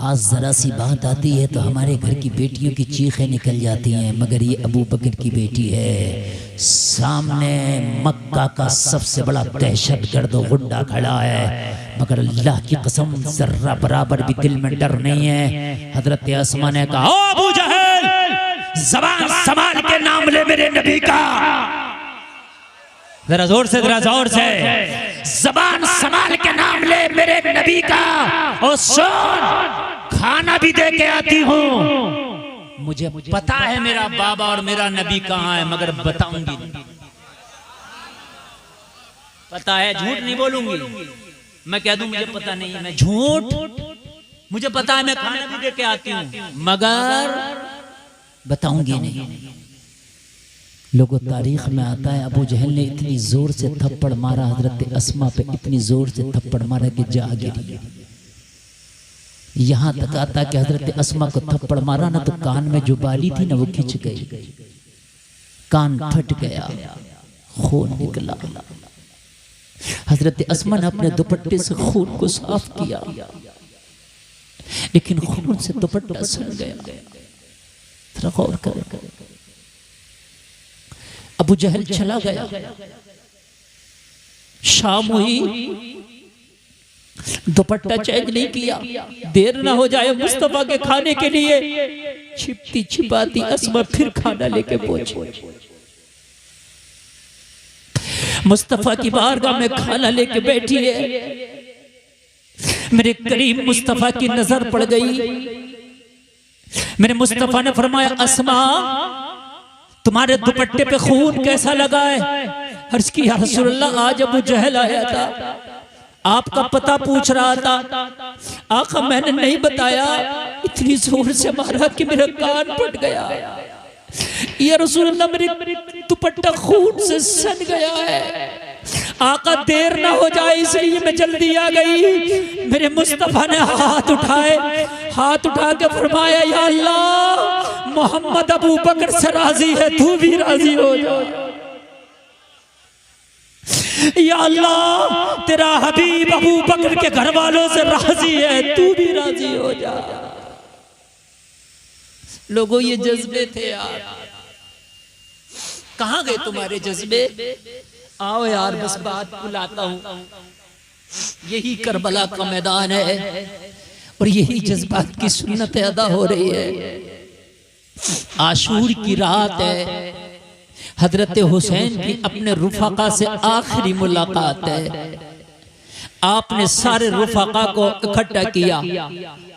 [SPEAKER 1] आज जरा सी बात आती है तो हमारे घर की बेटियों की चीखें निकल जाती हैं, मगर ये अबू बकर की बेटी है। सामने मक्का का सबसे बड़ा दहशतगर्द गुंडा खड़ा है, मगर अल्लाह की कसम जर्रा बराबर भी दिल में डर नहीं है। हजरत अस्मा ने कहा, ओ अबू जहल, ज़बान संभाल के नाम ले मेरे नबी का। जरा जोर से, जरा जोर से, ज़बान संभाल के नाम ले मेरे नबी का। और सुन, खाना भी दे के आती हूं। मुझे पता है मेरा बाबा और मेरा नबी कहां है, मगर बताऊंगी नहीं। पता है, झूठ नहीं बोलूंगी। मैं कह दूं मुझे पता नहीं है, मैं झूठ। मुझे पता है मैं खाना भी दे के आती हूं, मगर बताऊंगी नहीं। लोगों तारीख में आता है अबू जहल ने इतनी जोर से थप्पड़ मारा हजरत अस्मा पे, इतनी जोर से थप्पड़ मारा कि जा गिरी। यहां तक आता कि हजरत अस्मा को थप्पड़ मारा ना तो कान में जो बाली थी ना वो खिंच गई, कान फट गया, खून निकला। हजरत अस्मा ने अपने दुपट्टे से खून को साफ किया, लेकिन खून से दुपट्टा सन गया। गौर करें, अबू जहल चला गया। शाम हुई, दुपट्टा चेंज नहीं किया, देर ना हो जाए मुस्तफा के खाने के लिए। छिपती छिपाती अस्मा फिर खाना लेके पहुंची। मुस्तफा की बारगाह में खाना लेके बैठी है। मेरे करीम मुस्तफा की नजर पड़ गई। मेरे मुस्तफा ने फरमाया, अस्मा तुम्हारे दुपट्टे पे खून कैसा लगा है? अर्ज़ की, या रसूलल्लाह, आज अबू जहल आया था, आपका पता पूछ रहा था। आका मैंने नहीं बताया, इतनी जोर से मारा कि मेरा कान फट गया। या रसूलल्लाह, मेरे दुपट्टा खून से सन गया है। आका देर ना हो जाए इसलिए मैं जल्दी आ गई। मेरे मुस्तफा ने हाथ उठाए, हाथ उठा के फरमाया, या अल्लाह, मोहम्मद अबू बकर से राजी है, तू भी राजी हो जा। या अल्लाह, तेरा हबीब अबू बकर के घर वालों से राजी है, तू भी राजी हो जा। लोगों ये जज्बे थे यार, कहां गए तुम्हारे जज्बे? आओ यार, बस बात बुलाता हूं। यही करबला का मैदान है और यही जज्बात की सुन्नत अदा हो रही है। आशूर की रात है, हजरत हुसैन की अपने रुफाका से आखिरी मुलाकात है। आपने सारे रुफाका को इकट्ठा किया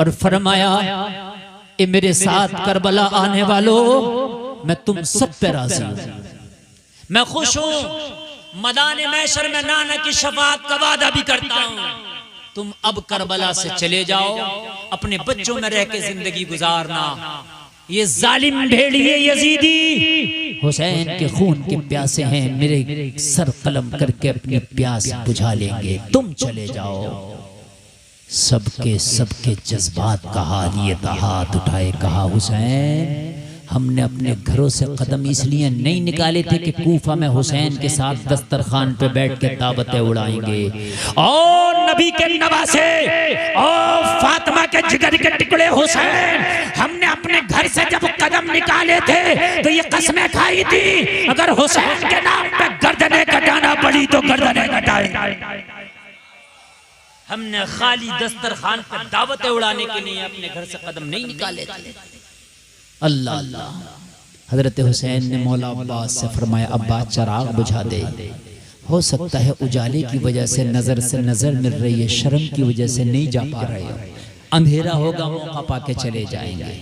[SPEAKER 1] और फरमाया, ए मेरे साथ करबला आने वालों, मैं तुम सब पे राजी हूं, मैं खुश हूं। मैदान महशर में नाना की शफाअत का वादा भी करता हूं। तुम अब करबला से चले जाओ, अपने बच्चों में रह के जिंदगी गुजारना। ये जालिम भेड़िए यजीदी हुसैन के खून के प्यासे हैं, मेरे सर कलम करके अपनी प्यास बुझा लेंगे। तुम चले जाओ। सबके सबके जज्बात का हाल ये था। हाथ उठाए कहा, हुसैन, हमने अपने घरों से कदम इसलिए नहीं निकाले थे कि कूफा में हुसैन के साथ दस्तरखान पे बैठ के दावतें उड़ाएंगे। और नबी के नवासे और फातिमा के जिगर के टुकड़े हुसैन, हमने अपने घर से जब कदम निकाले थे तो ये कसमें खाई थी, अगर हुसैन के नाम पे गर्दनें कटाना पड़ी तो गर्दनें कटाएंगे। हमने खाली दस्तरखान पर दावतें उड़ाने के लिए अपने घर से कदम नहीं निकाले थे। अल्लाह अल्लाह। हजरत हुसैन ने मौला अब्बास से फरमाया, अब्बास चराग बुझा दे। हो सकता है उजाले की वजह से नजर मिल रही है, शर्म की वजह से नहीं जा पा रहे हो, अंधेरा होगा, मौका पाके चले जाएंगे।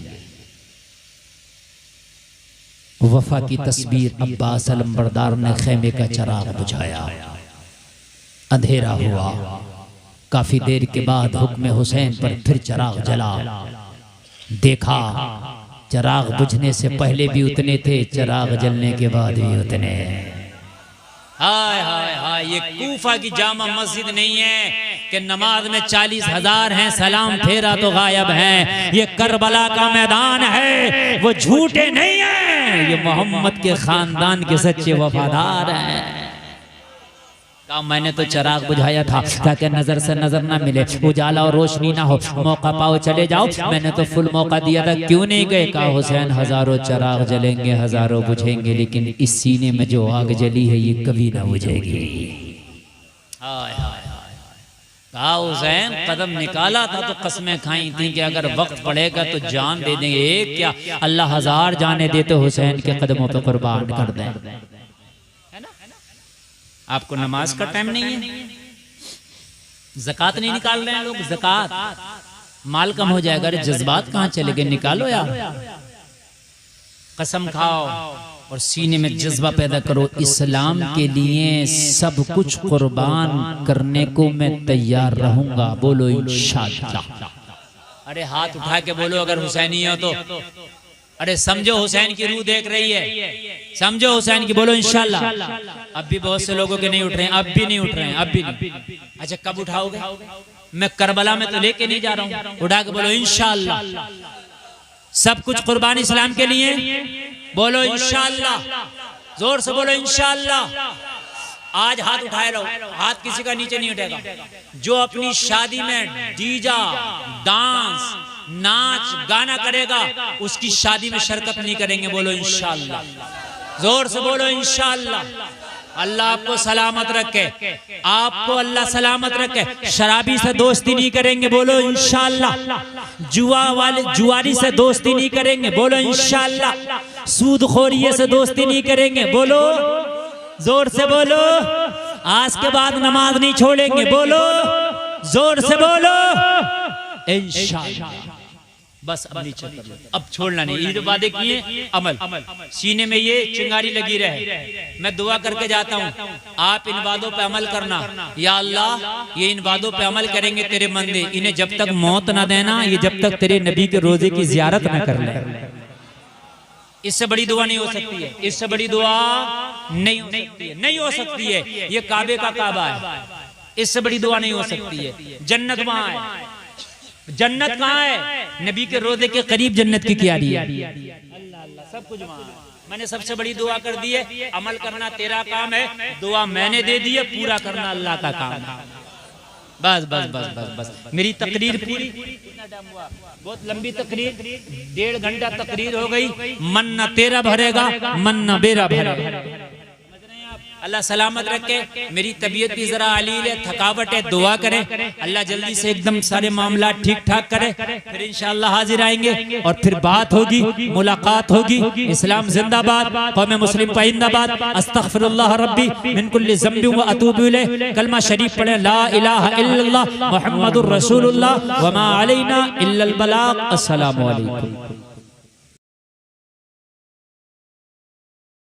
[SPEAKER 1] वफा की तस्वीर अब्बास अलंबरदार ने खेमे का चिराग बुझाया, अंधेरा हुआ। काफी देर के बाद हुक्म हुसैन पर फिर चिराग जला। देखा चिराग बुझने से पहले भी उतने थे, चिराग जलने के बाद भी उतने। हाय हाय हाय, ये कूफा की जामा मस्जिद नहीं है कि नमाज में 40,000 हैं, सलाम फेरा तो गायब हैं। ये करबला का मैदान है, वो झूठे नहीं हैं, ये मोहम्मद के खानदान के सच्चे वफादार हैं। कहा मैंने तो चिराग बुझाया था ताकि नजर से नजर ना मिले, उजाला और रोशनी ना हो, मौका पाओ चले जाओ। मैंने तो फुल मौका दिया था, क्यों नहीं गए? कहा हुसैन हजारों चिराग जलेंगे, हजारों बुझेंगे, लेकिन इस सीने में जो आग जली है ये कभी ना बुझेगी। हाय हाय हाय, कहा हुसैन कदम निकाला था तो कसमें खाई थी कि अगर वक्त पड़ेगा तो जान दे देंगे। एक क्या अल्लाह 1000 जाने देते हुसैन के कदमों पर कुर्बान कर दें। आपको नमाज का टाइम नहीं है, ज़कात नहीं निकाल रहे हैं लोग, ज़कात माल कम हो जाएगा। अरे जज्बात कहाँ चले गए, निकालो यार। कसम खाओ और सीने में जज्बा पैदा करो, इस्लाम के लिए सब कुछ कुर्बान करने को मैं तैयार रहूंगा। बोलो इंशाअल्लाह। अरे हाथ उठा के बोलो अगर हुसैनी हो तो। अरे समझो हुसैन की रूह देख रही है, समझो हुसैन की, बोलो इंशाअल्लाह। अब भी बहुत से लोगों के नहीं उठ रहे हैं, अब भी नहीं उठ रहे हैं, अब भी नहीं। अच्छा कब उठाओगे? मैं करबला में तो लेके नहीं जा रहा हूँ, उठा के बोलो इंशाअल्लाह। सब कुछ कुर्बान इस्लाम के लिए, बोलो इंशाअल्लाह, जोर से बोलो इंशाअल्लाह। आज हाथ उठाए रहो, हाथ किसी का नीचे नहीं उठेगा। जो अपनी शादी में डीजा डांस नाच गाना करेगा उसकी शादी में शिरकत नहीं करेंगे, बोलो इंशाअल्लाह। जोर से बोलो इंशाअल्लाह। अल्लाह आपको सलामत रखे, आपको अल्लाह सलामत रखे। शराबी से दोस्ती नहीं करेंगे, बोलो इंशाअल्लाह। जुआरी से दोस्ती नहीं करेंगे, बोलो इंशाअल्लाह। सूदखोरी से दोस्ती नहीं करेंगे, बोलो, जोर से बोलो। आज के बाद नमाज नहीं छोड़ेंगे, बोलो, जोर से बोलो इंशाअल्लाह। बस अब नीचे कर लो, अब छोड़ना नहीं। ये जो वादे किए अमल, सीने में ये चिंगारी लगी रहे। मैं दुआ करके जाता हूँ, आप इन वादों पे अमल करना। या अल्लाह ये इन वादों पे अमल करेंगे तेरे बंदे, इन्हें जब तक मौत ना देना, ये जब तक तेरे नबी के रोजे की जियारत न कर ले। इससे बड़ी दुआ नहीं हो सकती है, इससे बड़ी दुआ नहीं हो सकती है, नहीं हो सकती है। ये काबे का काबा है, इससे बड़ी दुआ नहीं हो सकती है। जन्नत वहां है, जन्नत कहाँ है? नबी के रोजे के करीब जन्नत की क्यारी है। अल्लाह अल्लाह, सब कुछ वहां है। मैंने सबसे बड़ी दुआ कर दी है, अमल करना तेरा काम है, दुआ मैंने दे दी है, पूरा करना अल्लाह का काम है। बस बस बस बस बस मेरी तकरीर पूरी, बहुत लंबी तकरीर, 1.5 घंटा तकरीर हो गई। मन न तेरा भरेगा, मन न मेरा भरेगा। अल्लाह सलामत रखे। मेरी तबीयत भी जरा अलील है, थकावट है, दुआ करें अल्लाह जल्दी से एकदम सारे मामला ठीक ठाक करे। फिर इंशाअल्लाह हाजिर आएंगे और फिर बात होगी, मुलाकात होगी। इस्लाम जिंदाबाद, कौम मुस्लिम पाइंदाबाद। अस्तगफिरुल्लाह रब्बी मिन कुल्ली ज़ंबि व अतूबु इलैह। कलमा शरीफ पढ़े, ला इलाहा इल्लल्लाह मुहम्मदुर रसूलुल्लाह व मा अलैना इल्लल बलाग। अस्सलामु अलैकुम।